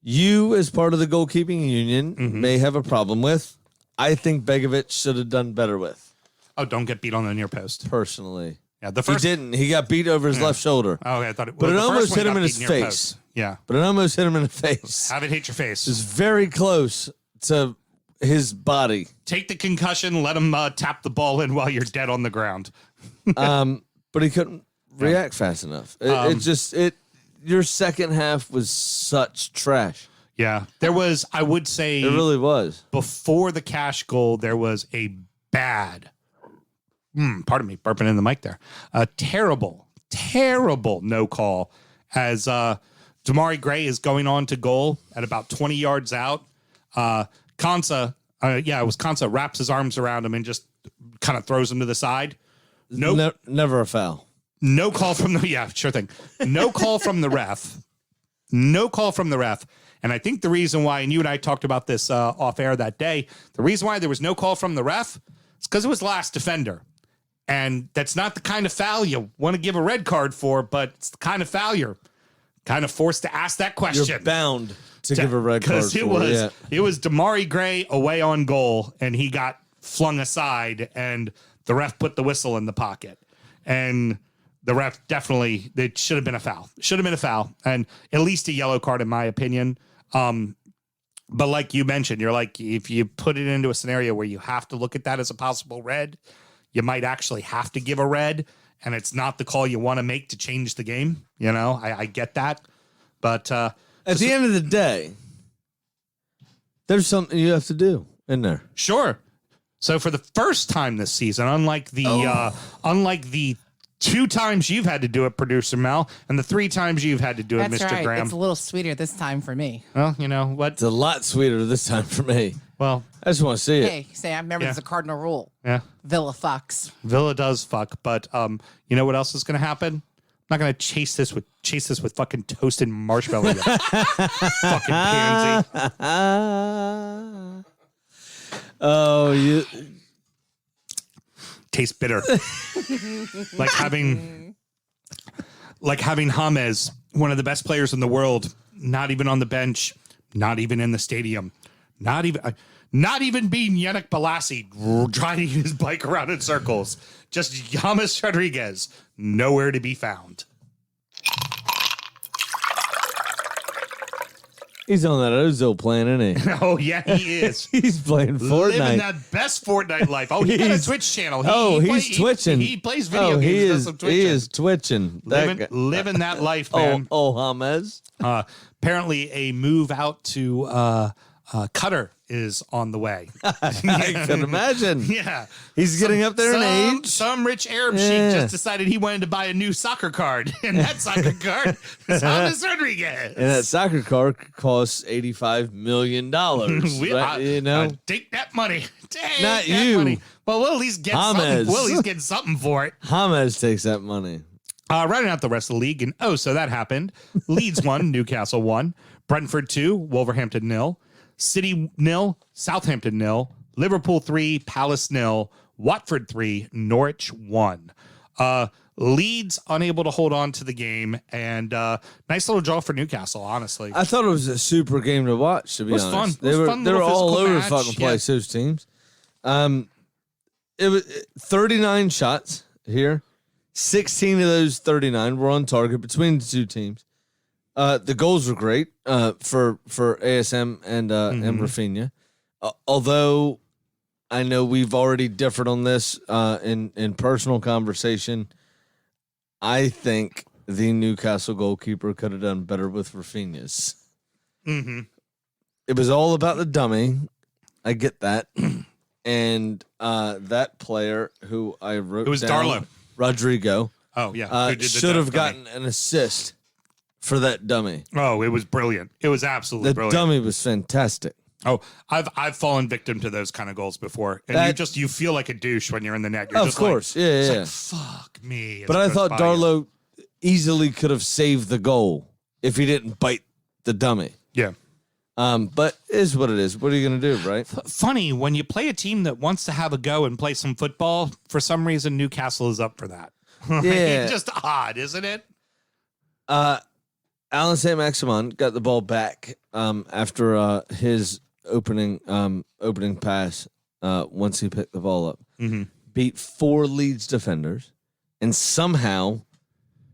you as part of the goalkeeping union may have a problem with, I think Begovic should have done better with. Oh, don't get beat on the near post. Personally. Yeah, the first he didn't. He got beat over his left shoulder. Oh, okay, I thought it. But it the first almost one hit him got in his beat near face. post. Yeah, But it almost hit him in the face. have it hit your face. It's very close to his body. Take the concussion. Let him tap the ball in while you're dead on the ground. But he couldn't react fast enough. Your second half was such trash. Yeah, there was. I would say It really was. before the Cash goal, there was a bad. Pardon me, burping in the mic there. A terrible no call as Damari Gray is going on to goal at about 20 yards out. Konsa, it was Konsa, wraps his arms around him and just kind of throws him to the side. Never a foul. No call from the sure thing. No call from the ref. No call from the ref. And I think the reason why, and you and I talked about this off air that day, the reason why there was no call from the ref is because it was last defender. And that's not the kind of foul you want to give a red card for, but it's the kind of foul you're kind of forced to ask that question. You're bound to give a red card for. It was Damari Gray away on goal, and he got flung aside, and the ref put the whistle in the pocket. And the ref definitely, it should have been a foul. Should have been a foul, and at least a yellow card, in my opinion. But like you mentioned, you're like, if you put it into a scenario where you have to look at that as a possible red, you might actually have to give a red, and it's not the call you want to make to change the game. You know, I get that. But at the end of the day, there's something you have to do in there. Sure. So for the first time this season, unlike the 2 times you've had to do it, producer Mel, and the 3 times you've had to do it, That's Mr. right. Graham. It's a little sweeter this time for me. Well, you know what? It's a lot sweeter this time for me. Well, I just want to see it. Hey, Sam, remember there's a cardinal rule. yeah. Villa fucks. Villa does fuck, but you know what else is going to happen? I'm not going to chase this with fucking toasted marshmallow. You fucking pansy. Oh, you Tastes bitter. like having James, one of the best players in the world, not even on the bench, not even in the stadium, not even being Yannick Bolasie driving his bike around in circles. Just James Rodriguez, nowhere to be found. he's on that Ozil plan, isn't he? Oh, yeah, he is. He's playing Fortnite. Living that best Fortnite life. Oh, he got a Twitch channel. He's twitching. He plays video games. Does some He twitching. is twitching. Living that life, man. James. Apparently, a move out to Qatar is on the way. I can imagine. Yeah. He's getting up there in age. Some rich Arab sheik just decided he wanted to buy a new soccer card. And that soccer card is James Rodriguez. And that soccer card costs $85 million. Take that money. Take Not that you. money. Well, we'll at least get something. We'll at least get something for it. James takes that money. Rounding out the rest of the league. And so that happened. Leeds 1, Newcastle 1, Brentford 2, Wolverhampton 0, City 0, Southampton 0, Liverpool 3, Palace 0, Watford 3, Norwich 1. Leeds unable to hold on to the game, and nice little draw for Newcastle, honestly. I thought it was a super game to watch, to be honest. Fun. They were all over the match. fucking place, those teams. It was 39 shots here. 16 of those 39 were on target between the two teams. The goals were great for ASM and Rafinha. Although I know we've already differed on this in personal conversation, I think the Newcastle goalkeeper could have done better with Rafinha's. Mm-hmm. It was all about the dummy. I get that. And that player who I wrote It was down, Darlow. Rodrigo. Oh, yeah. Should have gotten an assist for that dummy. Oh, it was brilliant. It was absolutely The brilliant. dummy was fantastic. Oh, I've fallen victim to those kind of goals before. And you feel like a douche when you're in the net. You're Of just course. Like, yeah. like, fuck me. But I thought Darlow easily could have saved the goal if he didn't bite the dummy. Yeah. But it is what it is. What are you going to do, right? Funny, when you play a team that wants to have a go and play some football, for some reason Newcastle is up for that. Yeah. Just odd, isn't it? Alan St. Maximin got the ball back after his opening pass once he picked the ball up. Mm-hmm. Beat 4 Leeds defenders and somehow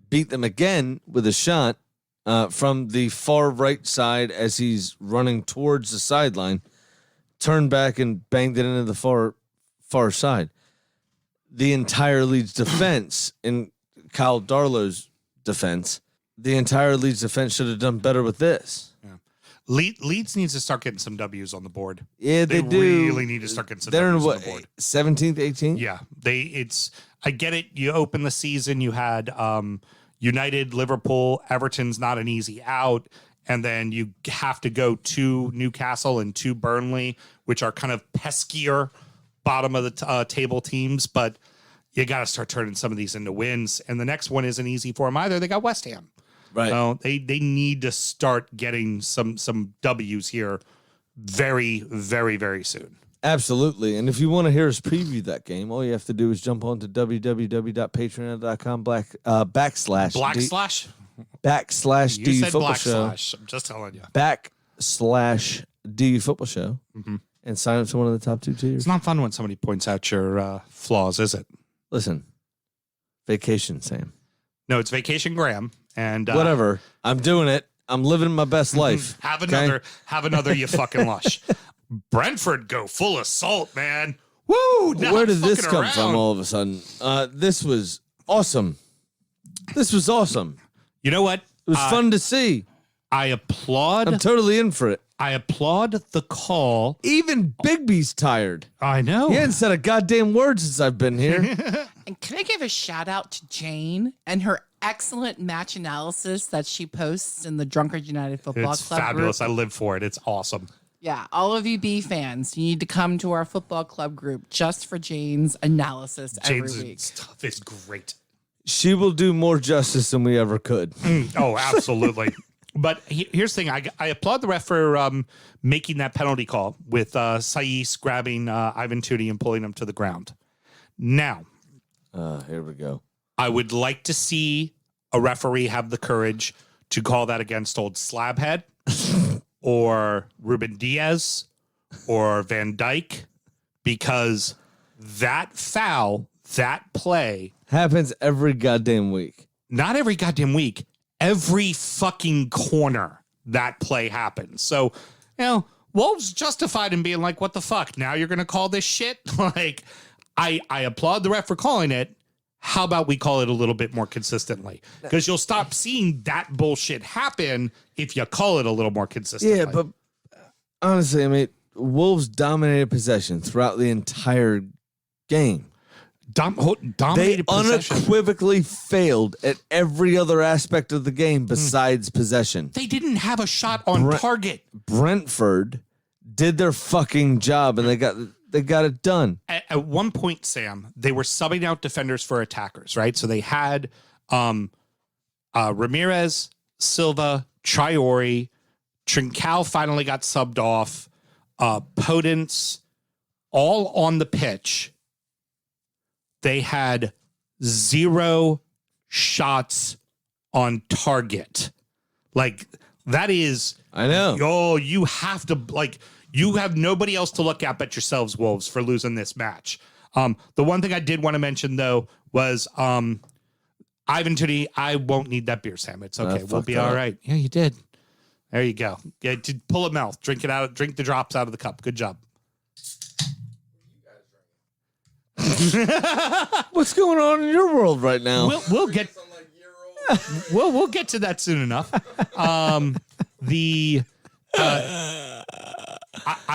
beat them again with a shot from the far right side as he's running towards the sideline, turned back and banged it into the far side. The entire Leeds defense, in Kyle Darlow's defense, the entire Leeds defense should have done better with this. Yeah. Leeds needs to start getting some W's on the board. Yeah, they do. Really need to start getting some They're W's in on the board. 17th, 18th? Yeah, I get it. You open the season, you had United, Liverpool, Everton's not an easy out, and then you have to go to Newcastle and to Burnley, which are kind of peskier bottom of the table teams, but you got to start turning some of these into wins. And the next one isn't easy for them either. They got West Ham. Right. So they need to start getting some W's here very, very, very soon. Absolutely. And if you want to hear us preview that game, all you have to do is jump on to www.patreon.com backslash You DU said Football Show. /. I'm just telling you. / DU Football Show. Mm-hmm. And sign up to one of the top 2 tiers. It's not fun when somebody points out your flaws, is it? Listen, vacation, Sam. No, it's Vacation Graham. And whatever. I'm doing it. I'm living my best life. Have another, you fucking lush. Brentford go full assault, man. Woo! Where did this come from all of a sudden? This was awesome. You know what? It was fun to see. I applaud. I'm totally in for it. I applaud the call. Even Bigby's tired. I know. He hasn't said a goddamn word since I've been here. And can I give a shout out to Jane and her excellent match analysis that she posts in the Drunkard United Football It's Club fabulous. group? I live for it. It's awesome. Yeah, all of you B fans, you need to come to our football club group just for Jane's analysis James' every week. stuff is great. She will do more justice than we ever could. Oh, absolutely. But here's the thing. I applaud the ref for making that penalty call with Saiss grabbing Ivan Toney and pulling him to the ground. Now, here we go. I would like to see a referee have the courage to call that against old Slabhead or Ruben Diaz or Van Dijk, because that foul, that play happens every goddamn week. Not every goddamn week. Every fucking corner that play happens. So, Wolves justified in being like, what the fuck? Now you're going to call this shit? Like, I applaud the ref for calling it. How about we call it a little bit more consistently? Because you'll stop seeing that bullshit happen if you call it a little more consistently. Yeah, but honestly, I mean, Wolves dominated possession throughout the entire game. Dominated they possession. Unequivocally failed at every other aspect of the game besides possession. They didn't have a shot on target. Brentford did their fucking job, and they got it done. At one point, Sam, they were subbing out defenders for attackers, right? So they had Ramirez, Silva, Traore, Trincao finally got subbed off, Podence, all on the pitch. They had 0 shots on target. Like, that is... I know. Oh, you have to, you have nobody else to look at but yourselves, Wolves, for losing this match. The one thing I did want to mention, though, was Ivan Toney. I won't need that beer, Sam. It's okay. We'll be all right. Yeah, you did. There you go. Yeah, pull a mouth. Drink it out. Drink the drops out of the cup. Good job. What's going on in your world right now? We'll get we'll get to that soon enough. I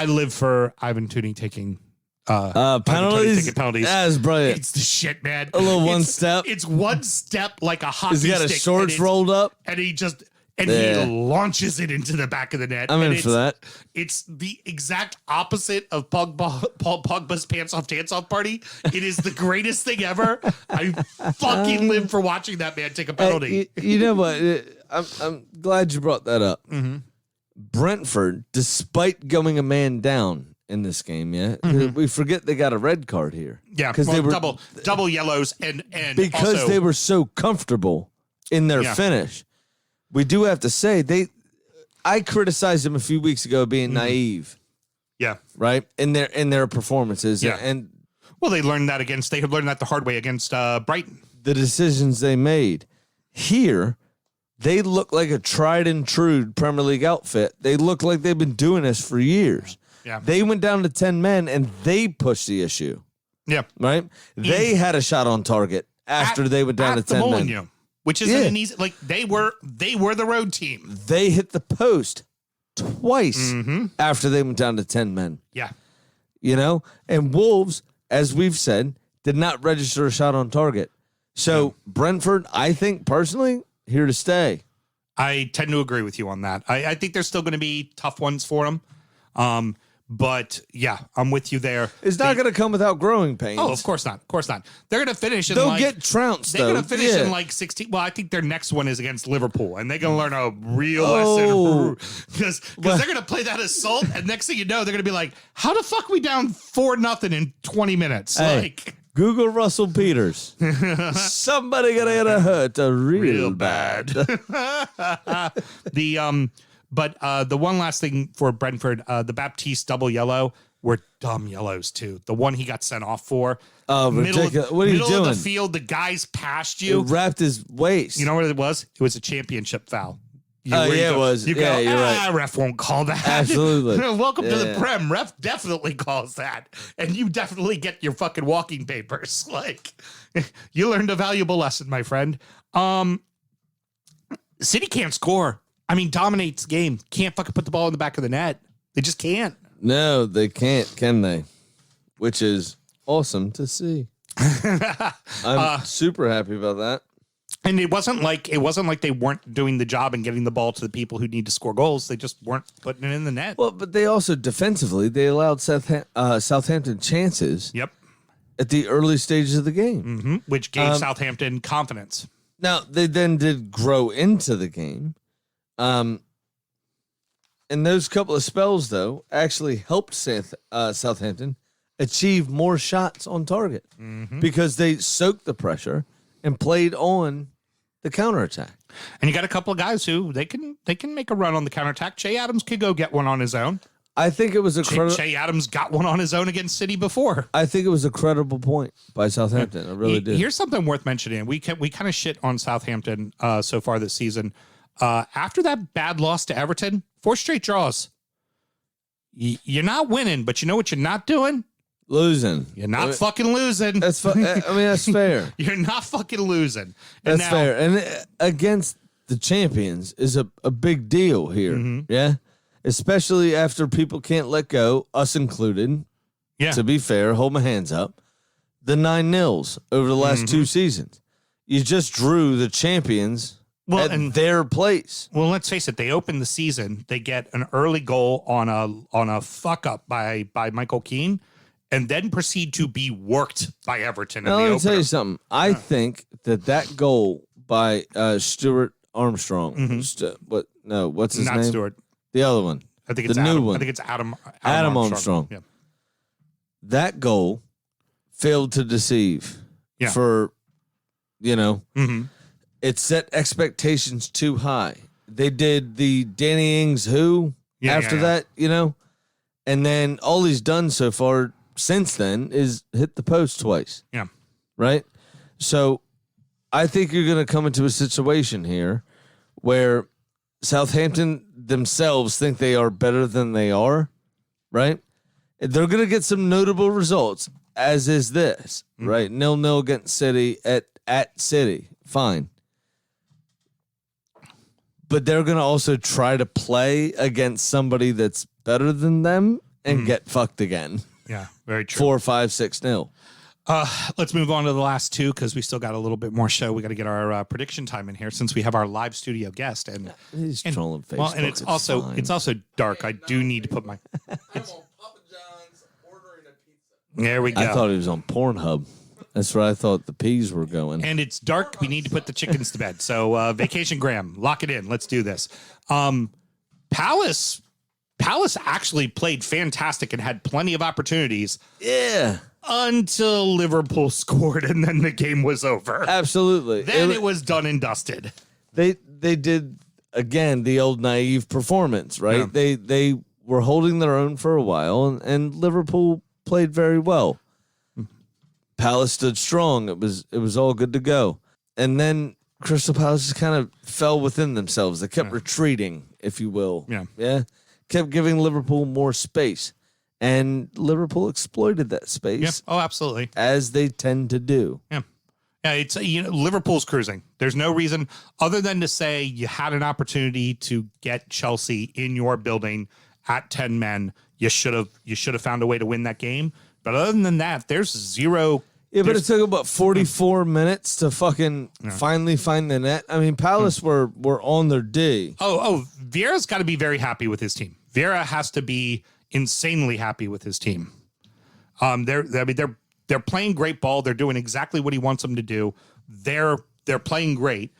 live for Ivan Toney taking penalties. Taking penalties. That is brilliant. It's the shit, man. A little one step. It's one step like a hockey He's got stick. his shorts rolled up, and he just and he launches it into the back of the net. I'm in for that. It's the exact opposite of Paul Pogba's pants off dance off party. It is the greatest thing ever. I fucking live for watching that man take a penalty. You know what? I'm glad you brought that up. Mm-hmm. Brentford, despite going a man down in this game, we forget they got a red card here. Yeah, because they were double yellows and because also, they were so comfortable in their finish. We do have to say I criticized them a few weeks ago being naive. Yeah. Right? In their performances. Yeah. And well, they had learned that the hard way against Brighton. The decisions they made. Here, they look like a tried and true Premier League outfit. They look like they've been doing this for years. Yeah. They went down to 10 men and they pushed the issue. Yeah. Right? They had a shot on target after they went down to 10 men. Which isn't an easy, like they were the road team. They hit the post twice after they went down to 10 men. Yeah. You know, and Wolves, as we've said, did not register a shot on target. So Brentford, I think personally, here to stay. I tend to agree with you on that. I think there's still going to be tough ones for them. But yeah, I'm with you there. It's not going to come without growing pains. Oh, of course not. Of course not. They're going to finish in They'll get trounced, They're going to finish in like 16. Well, I think their next one is against Liverpool, and they're going to learn a real lesson. Because they're going to play that assault, and next thing you know, they're going to be like, how the fuck we down 4-0 in 20 minutes? Hey, like, Google Russell Peters. Somebody going to get a hurt real bad. But the one last thing for Brentford, the Baptiste double yellow were dumb yellows too. The one he got sent off for. Oh, ridiculous. What are you doing? Middle of the field, the guy's past you. It wrapped his waist. You know what it was? It was a championship foul. It was. You go, you're right. Ref won't call that. Absolutely. Welcome to the Prem. Ref definitely calls that. And you definitely get your fucking walking papers. Like, you learned a valuable lesson, my friend. City can't score. I mean, dominates the game. Can't fucking put the ball in the back of the net. They just can't. No, they can't, can they? Which is awesome to see. I'm super happy about that. And it wasn't like they weren't doing the job and getting the ball to the people who need to score goals. They just weren't putting it in the net. Well, but they also defensively, they allowed Southampton chances. Yep. At the early stages of the game. Which gave Southampton confidence. Now, they then did grow into the game. And those couple of spells, though, actually helped Southampton achieve more shots on target because they soaked the pressure and played on the counterattack. And you got a couple of guys who they can make a run on the counterattack. Che Adams could go get one on his own. I think it was a Che Adams got one on his own against City before. I think it was a credible point by Southampton. I really did. Here's something worth mentioning. We kind of shit on Southampton so far this season. After that bad loss to Everton, 4 straight draws. You're not winning, but you know what you're not doing? Losing. You're not fucking losing. That's that's fair. You're not fucking losing. That's fair. And against the champions is a big deal here. Yeah. Especially after people can't let go, us included. Yeah. To be fair, hold my hands up. The 9-0s over the last 2 seasons. You just drew the champions at their place. Well, let's face it. They open the season. They get an early goal on a fuck up by Michael Keane, and then proceed to be worked by Everton. Now, let me tell you something. I think that goal by Stuart Armstrong. What's his name? Not Stuart. The other one. I think it's the Adam. new one. I think it's Adam Armstrong. Yeah. That goal failed to deceive. Yeah. For, it set expectations too high. They did the Danny Ings after that, and then all he's done so far since then is hit the post twice. Yeah. Right? So I think you're going to come into a situation here where Southampton themselves think they are better than they are, right? They're going to get some notable results, as is this, right? 0-0 against City at City. Fine. But they're going to also try to play against somebody that's better than them and get fucked again. Yeah, very true. 4, 5, 6-0. Let's move on to the last two because we still got a little bit more show. We got to get our prediction time in here since we have our live studio guest. And He's trolling Facebook. well, and it's also dark. I do need to put my. I'm on Papa John's ordering a pizza. There we go. I thought he was on Pornhub. That's where I thought the peas were going. And it's dark. We need to put the chickens to bed. So Vacation Graham, lock it in. Let's do this. Palace actually played fantastic and had plenty of opportunities. Yeah. Until Liverpool scored and then the game was over. Absolutely. Then it was done and dusted. They did, again, the old naive performance, right? Yeah. They were holding their own for a while, and Liverpool played very well. Palace stood strong. It was all good to go. And then Crystal Palace just kind of fell within themselves. They kept retreating, if you will. Yeah. Kept giving Liverpool more space. And Liverpool exploited that space. Yeah. Oh, absolutely. As they tend to do. Yeah. Yeah, it's Liverpool's cruising. There's no reason other than to say you had an opportunity to get Chelsea in your building at 10 men. You should have found a way to win that game. But other than that, there's zero. Yeah, but it took about 44 minutes to fucking finally find the net. I mean, Palace were on their D. Oh, Vieira's got to be very happy with his team. Vieira has to be insanely happy with his team. They're playing great ball. They're doing exactly what he wants them to do. They're playing great.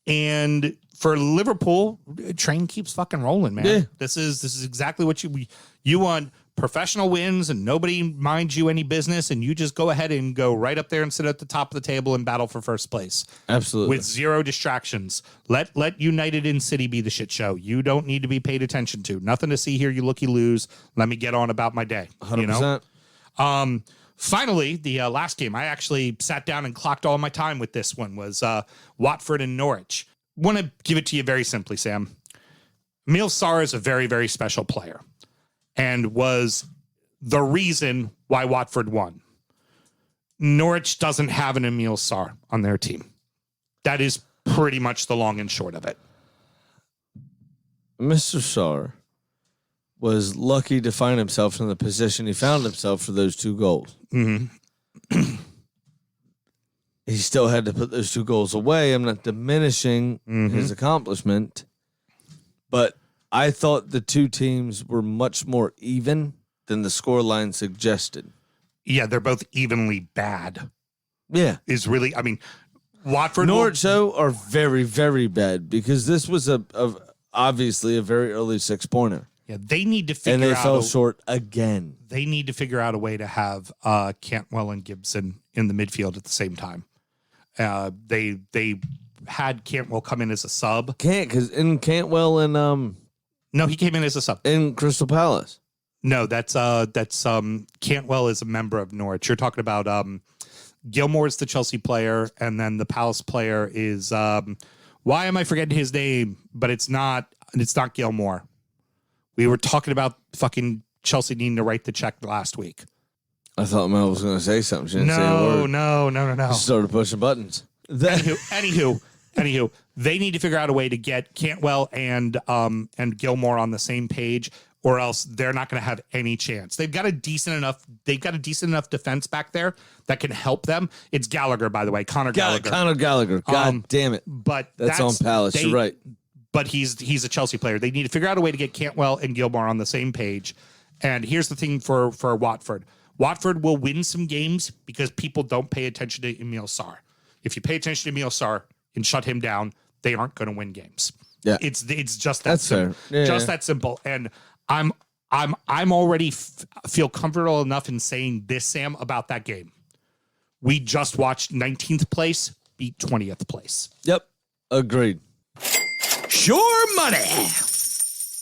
And for Liverpool, train keeps fucking rolling, man. Yeah. This is exactly what you want. Professional wins and nobody minds you any business, and you just go ahead and go right up there and sit at the top of the table and battle for first place. Absolutely. With zero distractions. Let United in City be the shit show. You don't need to be paid attention to. Nothing to see here, you looky lose. Let me get on about my day. 100%. You know? Finally, the last game, I actually sat down and clocked all my time with this one, was Watford and Norwich. Want to give it to you very simply, Sam. Emile Sarr is a very, very special player and was the reason why Watford won. Norwich doesn't have an Emile Sarr on their team. That is pretty much the long and short of it. Mr. Sarr was lucky to find himself in the position he found himself for those 2 goals. Mm-hmm. He still had to put those 2 goals away. I'm not diminishing his accomplishment, but I thought the 2 teams were much more even than the scoreline suggested. Yeah, they're both evenly bad. Yeah. Is really, I mean, Watford. Norwich, though, are very, very bad because this was obviously a very early 6-pointer. Yeah, they need to figure out. And they fell short again. They need to figure out a way to have Cantwell and Gibson in the midfield at the same time. They had Cantwell come in as a sub. Can't, because in Cantwell and No, he came in as a sub. in Crystal Palace. No, that's Cantwell is a member of Norwich. You're talking about Gilmore's the Chelsea player, and then the Palace player is why am I forgetting his name? But it's not Gilmore. We were talking about fucking Chelsea needing to write the check last week. I thought Mel was going to say something. She didn't say a word. No. She started pushing buttons. Anywho, they need to figure out a way to get Cantwell and Gilmore on the same page, or else they're not going to have any chance. They've got a decent enough defense back there that can help them. It's Gallagher, by the way, Conor Gallagher. Conor Gallagher. God damn it. But that's on Palace. You're right. But he's a Chelsea player. They need to figure out a way to get Cantwell and Gilmore on the same page. And here's the thing for Watford. Watford will win some games because people don't pay attention to Emile Sarr. If you pay attention to Emile Sarr and shut him down, they aren't going to win games. Yeah, it's just that simple. Yeah, just that simple. And I'm already feel comfortable enough in saying this, Sam, about that game. We just watched 19th place beat 20th place. Yep, agreed. Sure money.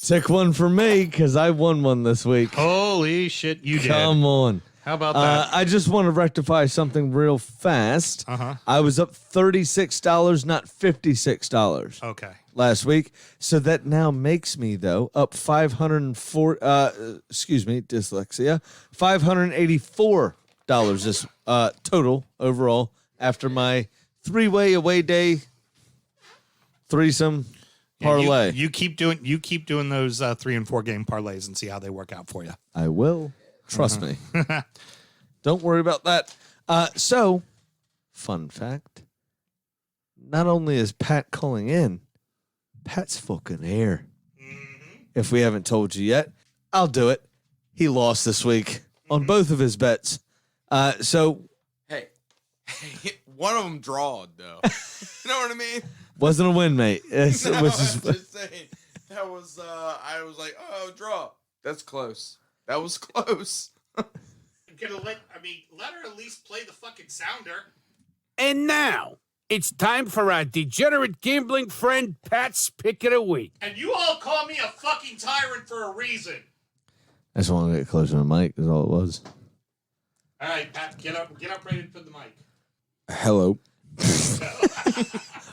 Take one for me because I won one this week. Holy shit, you did. Come on. How about that? I just want to rectify something real fast. I was up $36, not $56. Okay. Last week. So that now makes me, though, up $584 this total overall after my 3-way away day threesome parlay. You keep doing those 3 and 4 game parlays and see how they work out for you. I will. Trust me. Don't worry about that. So, fun fact. Not only is Pat calling in, Pat's fucking here. If we haven't told you yet, I'll do it. He lost this week on both of his bets. So Hey, one of them drawed though. You know what I mean? wasn't a win, mate. No, I'm just saying. That was I was like, oh, draw. That's close. That was close. Let her at least play the fucking sounder. And now, it's time for our degenerate gambling friend Pat's Pick of the Week. And you all call me a fucking tyrant for a reason. I just want to get closer to the mic, is all it was. All right, Pat, get up ready to put the mic. Hello.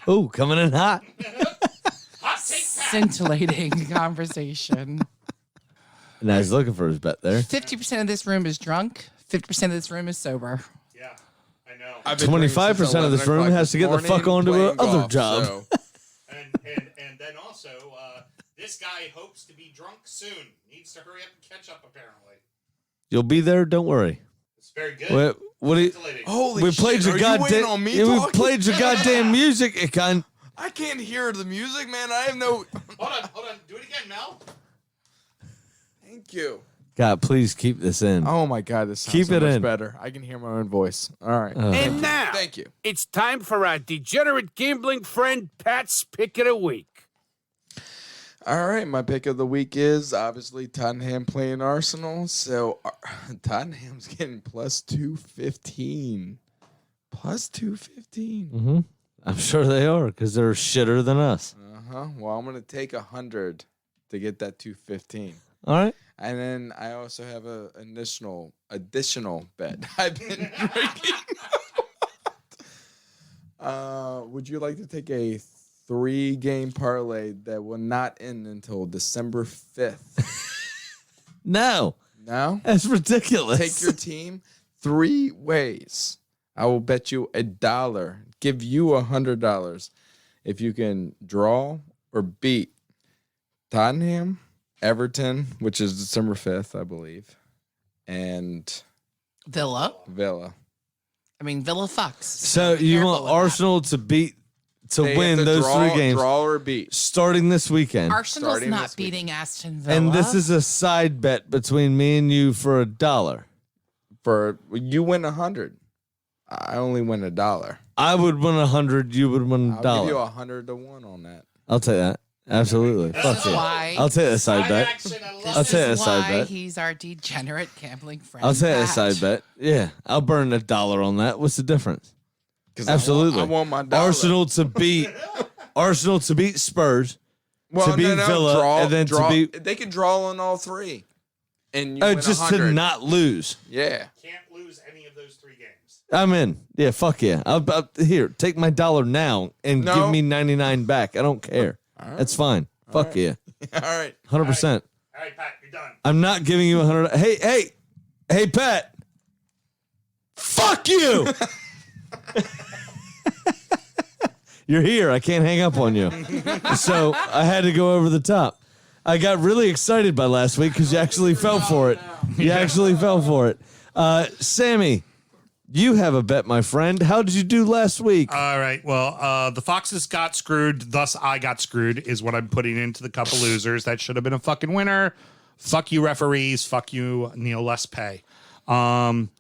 Oh, coming in hot. Hot take, Pat. Scintillating conversation. And I was looking for his bet there. 50% of this room is drunk. 50% of this room is sober. Yeah, I know. I've been drinking 25% since of this 11 room o'clock has to get the this fuck morning onto playing another golf, job. so- And then also, this guy hopes to be drunk soon. Needs to hurry up and catch up, apparently. You'll be there, don't worry. It's very good. What do you... Scintillating. Holy We shit, played your are you waiting goddamn... on me Yeah, we talking? played your goddamn music, Ikan. I can't hear the music, man. I have no... Hold on. Do it again, Mel. Thank you. God, please keep this in. Oh my God, this sounds Keep so it much in. better. I can hear my own voice. All right. And now, Thank you. it's time for our degenerate gambling friend Pat's Pick of the Week. All right, my pick of the week is obviously Tottenham playing Arsenal. So Tottenham's getting plus 215. Plus 215. Mm-hmm. I'm sure they are, because they're shitter than us. Well, I'm going to take 100 to get that 215. All right. And then I also have a additional bet I've been drinking. Would you like to take a 3-game parlay that will not end until December 5th? No. No? That's ridiculous. Take your team 3 ways. I will bet you $1, give you $100 if you can draw or beat Tottenham, Everton, which is December 5th, I believe, and Villa. Villa. I mean, Villa fucks. So be you careful want with Arsenal to They win have to those 3 games draw or beat. starting this weekend. that. Arsenal's starting not this week. beating Aston Villa. And this is a side bet between me and you for $1. For you win 100, I only win $1. I would win 100. You would win I'll give you $1. 100 to 1 on that. I'll take that. Absolutely. This Fuck is yeah. why. I'll take a side Side bet. action, I love I'll it. take a This is side why bet. he's our degenerate gambling friend. I'll take a Pat. side bet. Yeah, I'll burn $1 on that. What's the difference? 'Cause Absolutely. I want my dollar. Arsenal to beat Spurs. well, to beat Villa, and then to draw. beat- They can draw on all 3, and you win Just 100. to not lose. Yeah. Can't lose any of those 3 games. I'm in. Yeah, fuck yeah. Here, take my $1 now and No. give me 99 back. I don't care. That's fine. Fuck yeah. All right. 100%. All right, Pat, you're done. I'm not giving you 100. Hey, Pat. Fuck you. You're here. I can't hang up on you. So I had to go over the top. I got really excited by last week because you actually fell for it. You actually fell for it. Sammy, you have a bet, my friend. How did you do last week? All right. Well, the Foxes got screwed. Thus, I got screwed is what I'm putting into the cup of losers. That should have been a fucking winner. Fuck you, referees. Fuck you, Neil Lespay.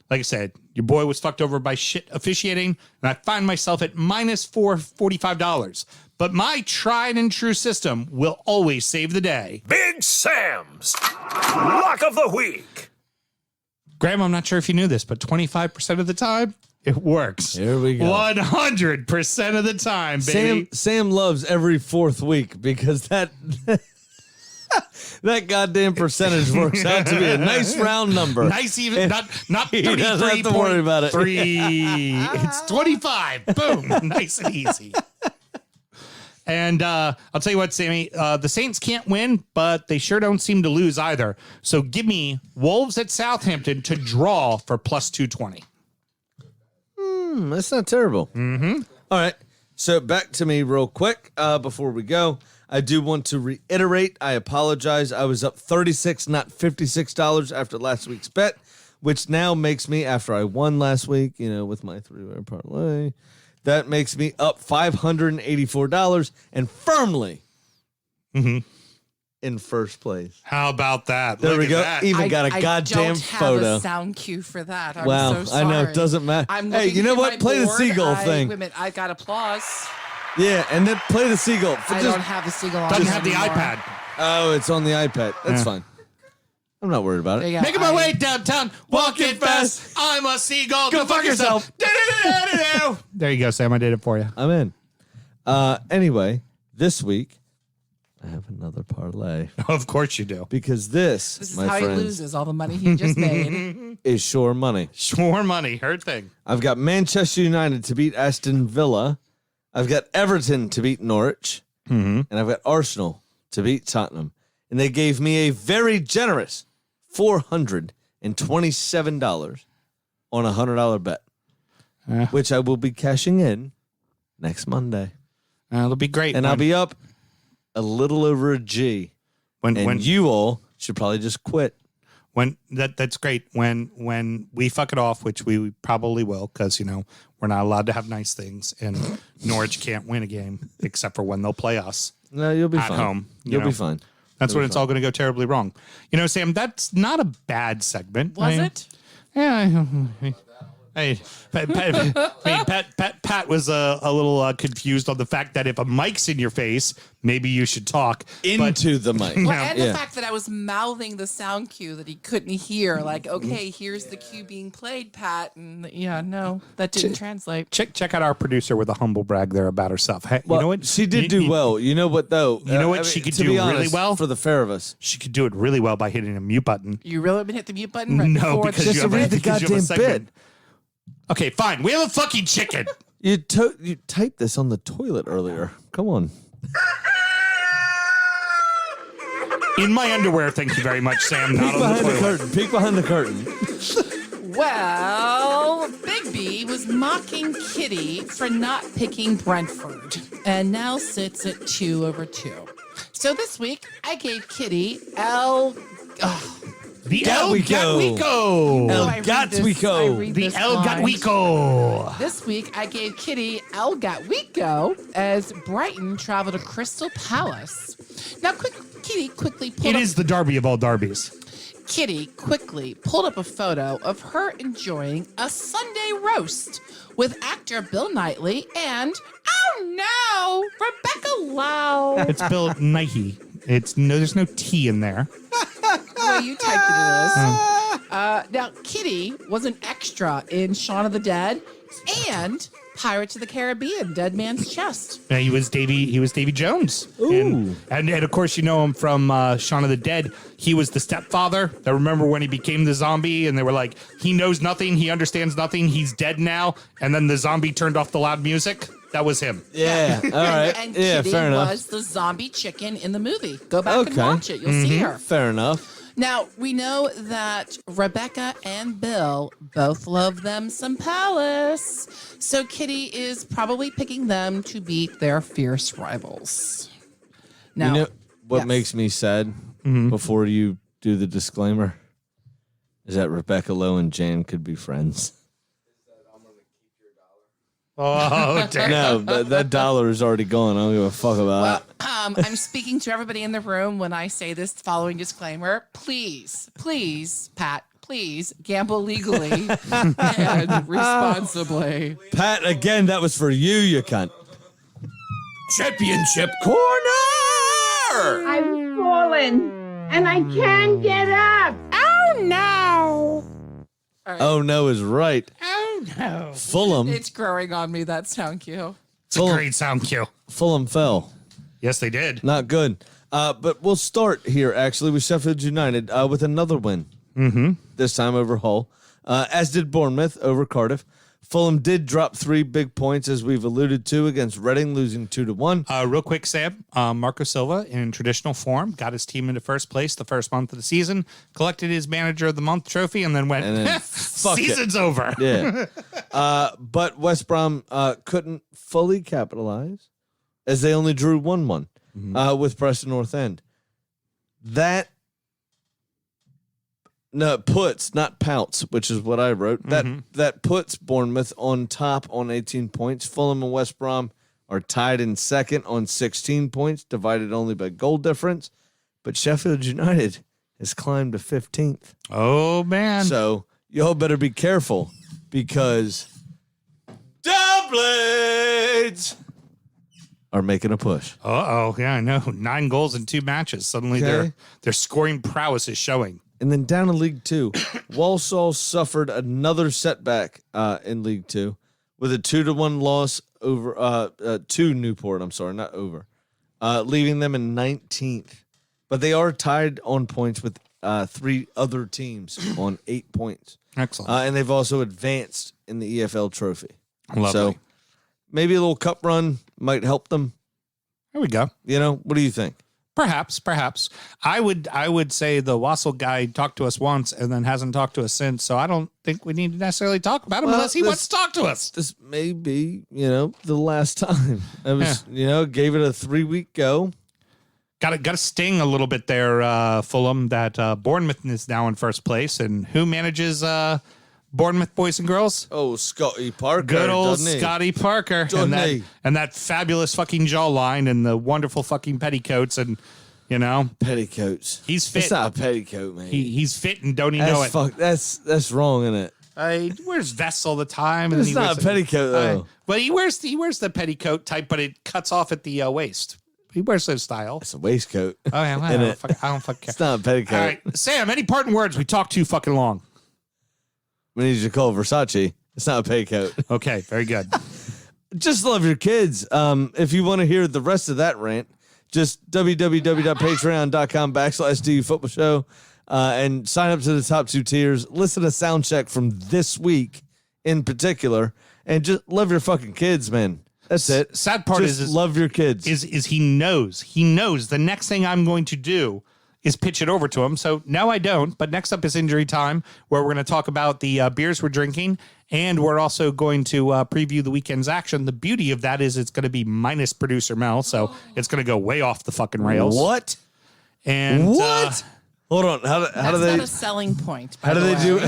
Like I said, your boy was fucked over by shit officiating, and I find myself at minus $445. But my tried and true system will always save the day. Big Sam's Lock of the Week. Graham, I'm not sure if you knew this, but 25% of the time, it works. Here we go. 100% of the time, baby. Sam loves every 4th week because that that goddamn percentage works out to be a nice round number. Nice even, not He doesn't have to worry about it. 33.3. It's 25. Boom. Nice and easy. And I'll tell you what, Sammy, the Saints can't win, but they sure don't seem to lose either. So give me Wolves at Southampton to draw for plus 220. That's not terrible. Mm-hmm. All right. So back to me real quick before we go. I do want to reiterate, I apologize. I was up $36, not $56 after last week's bet. which now makes me, after I won last week, with my 3-way parlay, that makes me up $584 and firmly in first place. How about that? There Look we at go. that. Even got a goddamn photo. I don't have a sound cue for that. I'm Wow, so sorry. I know. It doesn't matter. I'm Hey, looking you know through what? my Play the board. seagull thing. Wait a minute. I got applause. Yeah, and then play the seagull. I don't have the seagull on. Doesn't have the anymore. iPad. Oh, it's on the iPad. That's fine. I'm not worried about There it. you go. Making my way downtown, walking fast. I'm a seagull. Go fuck yourself. There you go, Sam. I did it for you. I'm in. Anyway, this week, I have another parlay. Of course you do. Because this This is my how friends, he loses all the money he just made. is sure money. Sure money. Heard thing. I've got Manchester United to beat Aston Villa. I've got Everton to beat Norwich. And I've got Arsenal to beat Tottenham. And they gave me a very generous $427 on a $100 bet, which I will be cashing in next Monday. It'll be great. And I'll be up a little over a G. when You all should probably just quit. That's great. When we fuck it off, which we probably will, because we're not allowed to have nice things, and Norwich can't win a game except for when they'll play us No, you'll be at fine. home. You'll be fine. That's when it's all going to go terribly wrong. Sam, that's not a bad segment. Was it? Yeah. Hey, Pat was a little confused on the fact that if a mic's in your face, maybe you should talk Into the mic. Well, and the fact that I was mouthing the sound cue that he couldn't hear. Like, okay, here's the cue being played, Pat. And no, that didn't translate. Check out our producer with a humble brag there about herself. Hey, Well, you know what? She did do well. You know what, though? You know what she could to do be really honest, well? For the fair of us. She could do it really well by hitting a mute button. You really been hit the mute button right No, before because Just you to have, read the because you have a goddamn segment. bit. Okay, fine. We have a fucking chicken. You typed this on the toilet earlier. Come on. In my underwear, thank you very much, Sam. Not on the Behind the toilet. curtain. Peek behind the curtain. Well, Big B was mocking Kitty for not picking Brentford and now sits at 2/2. So this week, I gave Kitty The El Gatwico. El I read Gatwico. The this El line. Gatwico. This week, I gave Kitty El Gatwico as Brighton traveled to Crystal Palace. Now, Kitty quickly pulled It up. is the derby of all derbies. Kitty quickly pulled up a photo of her enjoying a Sunday roast with actor Bill Knightley and, oh no, Rebecca Lowe. It's Bill Nighy. There's no T in there. The way you typed it is. Now, Kitty was an extra in Shaun of the Dead and Pirates of the Caribbean, Dead Man's Chest. Yeah, he was Davy Jones. And of course, you know him from Shaun of the Dead. He was the stepfather. I remember when he became the zombie and they were like, he knows nothing, he understands nothing, he's dead now. And then the zombie turned off the loud music. That was him. Yeah. All right. And Yeah, Kitty fair enough. was the zombie chicken in the movie. Go back and Okay. watch it. You'll see her. Fair enough. Now, we know that Rebecca and Bill both love them some Palace. So Kitty is probably picking them to beat their fierce rivals. Now, You know what yes. makes me sad before you do the disclaimer? Is that Rebecca Lowe and Jan could be friends. Oh, damn. No, that dollar is already gone. I don't give a fuck about it. I'm speaking to everybody in the room when I say this following disclaimer. Please, Pat, please gamble legally and responsibly. Pat, again, that was for you, you cunt. Championship corner. I've fallen and I can't get up. Oh no! Oh, no is right. Oh no. Fulham. It's growing on me, that sound cue. It's a great sound cue. Fulham fell. Yes, they did. Not good. But we'll start here, actually, with Sheffield United with another win. This time over Hull, as did Bournemouth over Cardiff. Fulham did drop 3 big points, as we've alluded to, against Reading, losing 2-1. Real quick, Sam. Marco Silva, in traditional form, got his team into first place the first month of the season, collected his Manager of the Month trophy, and then went, fuck it. season's over. Yeah. But West Brom couldn't fully capitalize, as they only drew 1-1 with Preston North End. That No, puts, not pounce, which is what I wrote. That puts Bournemouth on top on 18 points. Fulham and West Brom are tied in second on 16 points, divided only by goal difference. But Sheffield United has climbed to 15th. Oh, man. So y'all better be careful because Blades are making a push. Uh-oh. Yeah, I know. 9 goals in 2 matches. Suddenly Okay. their scoring prowess is showing. And then down in League Two, Walsall suffered another setback in League Two with a 2-1 loss over to Newport. I'm sorry, not over, leaving them in 19th. But they are tied on points with 3 other teams on 8 points. Excellent. And they've also advanced in the EFL trophy. Lovely. So maybe a little cup run might help them. There we go. You know, what do you think? Perhaps. I would say the Wassel guy talked to us once and then hasn't talked to us since. So I don't think we need to necessarily talk about him unless he wants to talk to us. This may be, the last time. I was, gave it a 3-week go. Got to sting a little bit there, Fulham, that Bournemouth is now in first place. And who manages Bournemouth, boys and girls? Oh, Scotty Parker. Good old doesn't he? Scotty Parker. Doesn't he? And that fabulous fucking jawline and the wonderful fucking petticoats. And, Petticoats. he's fit. It's not a petticoat, man. He's fit and don't he know it? That's wrong, isn't it? He wears vests all the time. And It's he not wears a petticoat, though. But he wears the petticoat type, but it cuts off at the waist. He wears those style. It's a waistcoat. Oh, yeah, well, I don't fucking care. It's not a petticoat. All right, Sam, any parting words? We talked too fucking long. We need you to call Versace. It's not a petticoat. Okay, very good. Just love your kids. If you want to hear the rest of that rant, just www.patreon.com/DU Football Show and sign up to the top 2 tiers. Listen to sound check from this week in particular, and just love your fucking kids, man. That's it. Sad part just is love your kids. Is he knows the next thing I'm going to do is pitch it over to him. So no, I don't. But next up is injury time, where we're going to talk about the beers we're drinking, and we're also going to preview the weekend's action. The beauty of that is it's going to be minus producer Mel, so it's going to go way off the fucking rails. What? And what? Hold on. How do they? That's not a selling point. How do they do?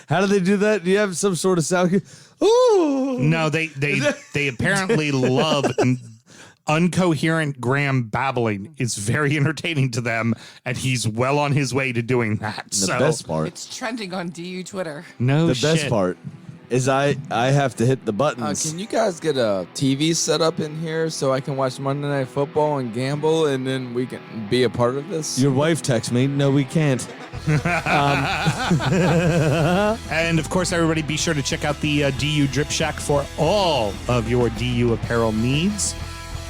How do they do that? Do you have some sort of sound? Ooh. No, they apparently love uncoherent Graham babbling. It's very entertaining to them, and he's well on his way to doing that. The best part. It's trending on DU Twitter. The best part is I have to hit the buttons. Can you guys get a TV set up in here so I can watch Monday Night Football and gamble, and then we can be a part of this? Your wife texts me. No, we can't. And of course, everybody be sure to check out the DU Drip Shack for all of your DU apparel needs.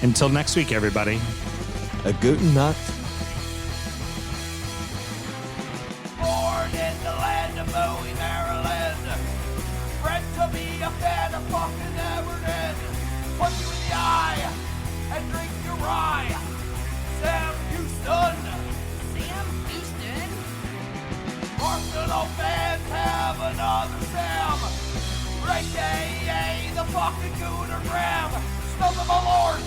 Until next week, everybody. A guten Nacht. Born in the land of Bowie, Maryland. Bred to be a fan of fucking Everton. Punch you in the eye and drink your rye. Sam Houston. Arsenal fans have another Sam. AKA the fucking Gooner Graham. Snub of my lord.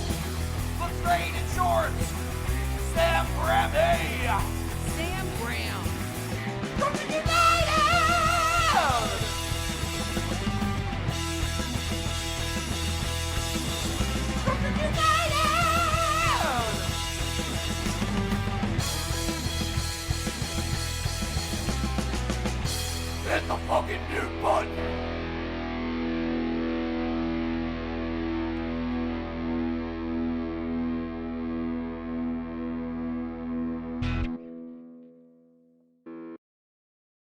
Look straight in shorts. Sam Graham, hey. Sam Graham. Brooklyn United! Brooklyn United! Hit the fucking mute button!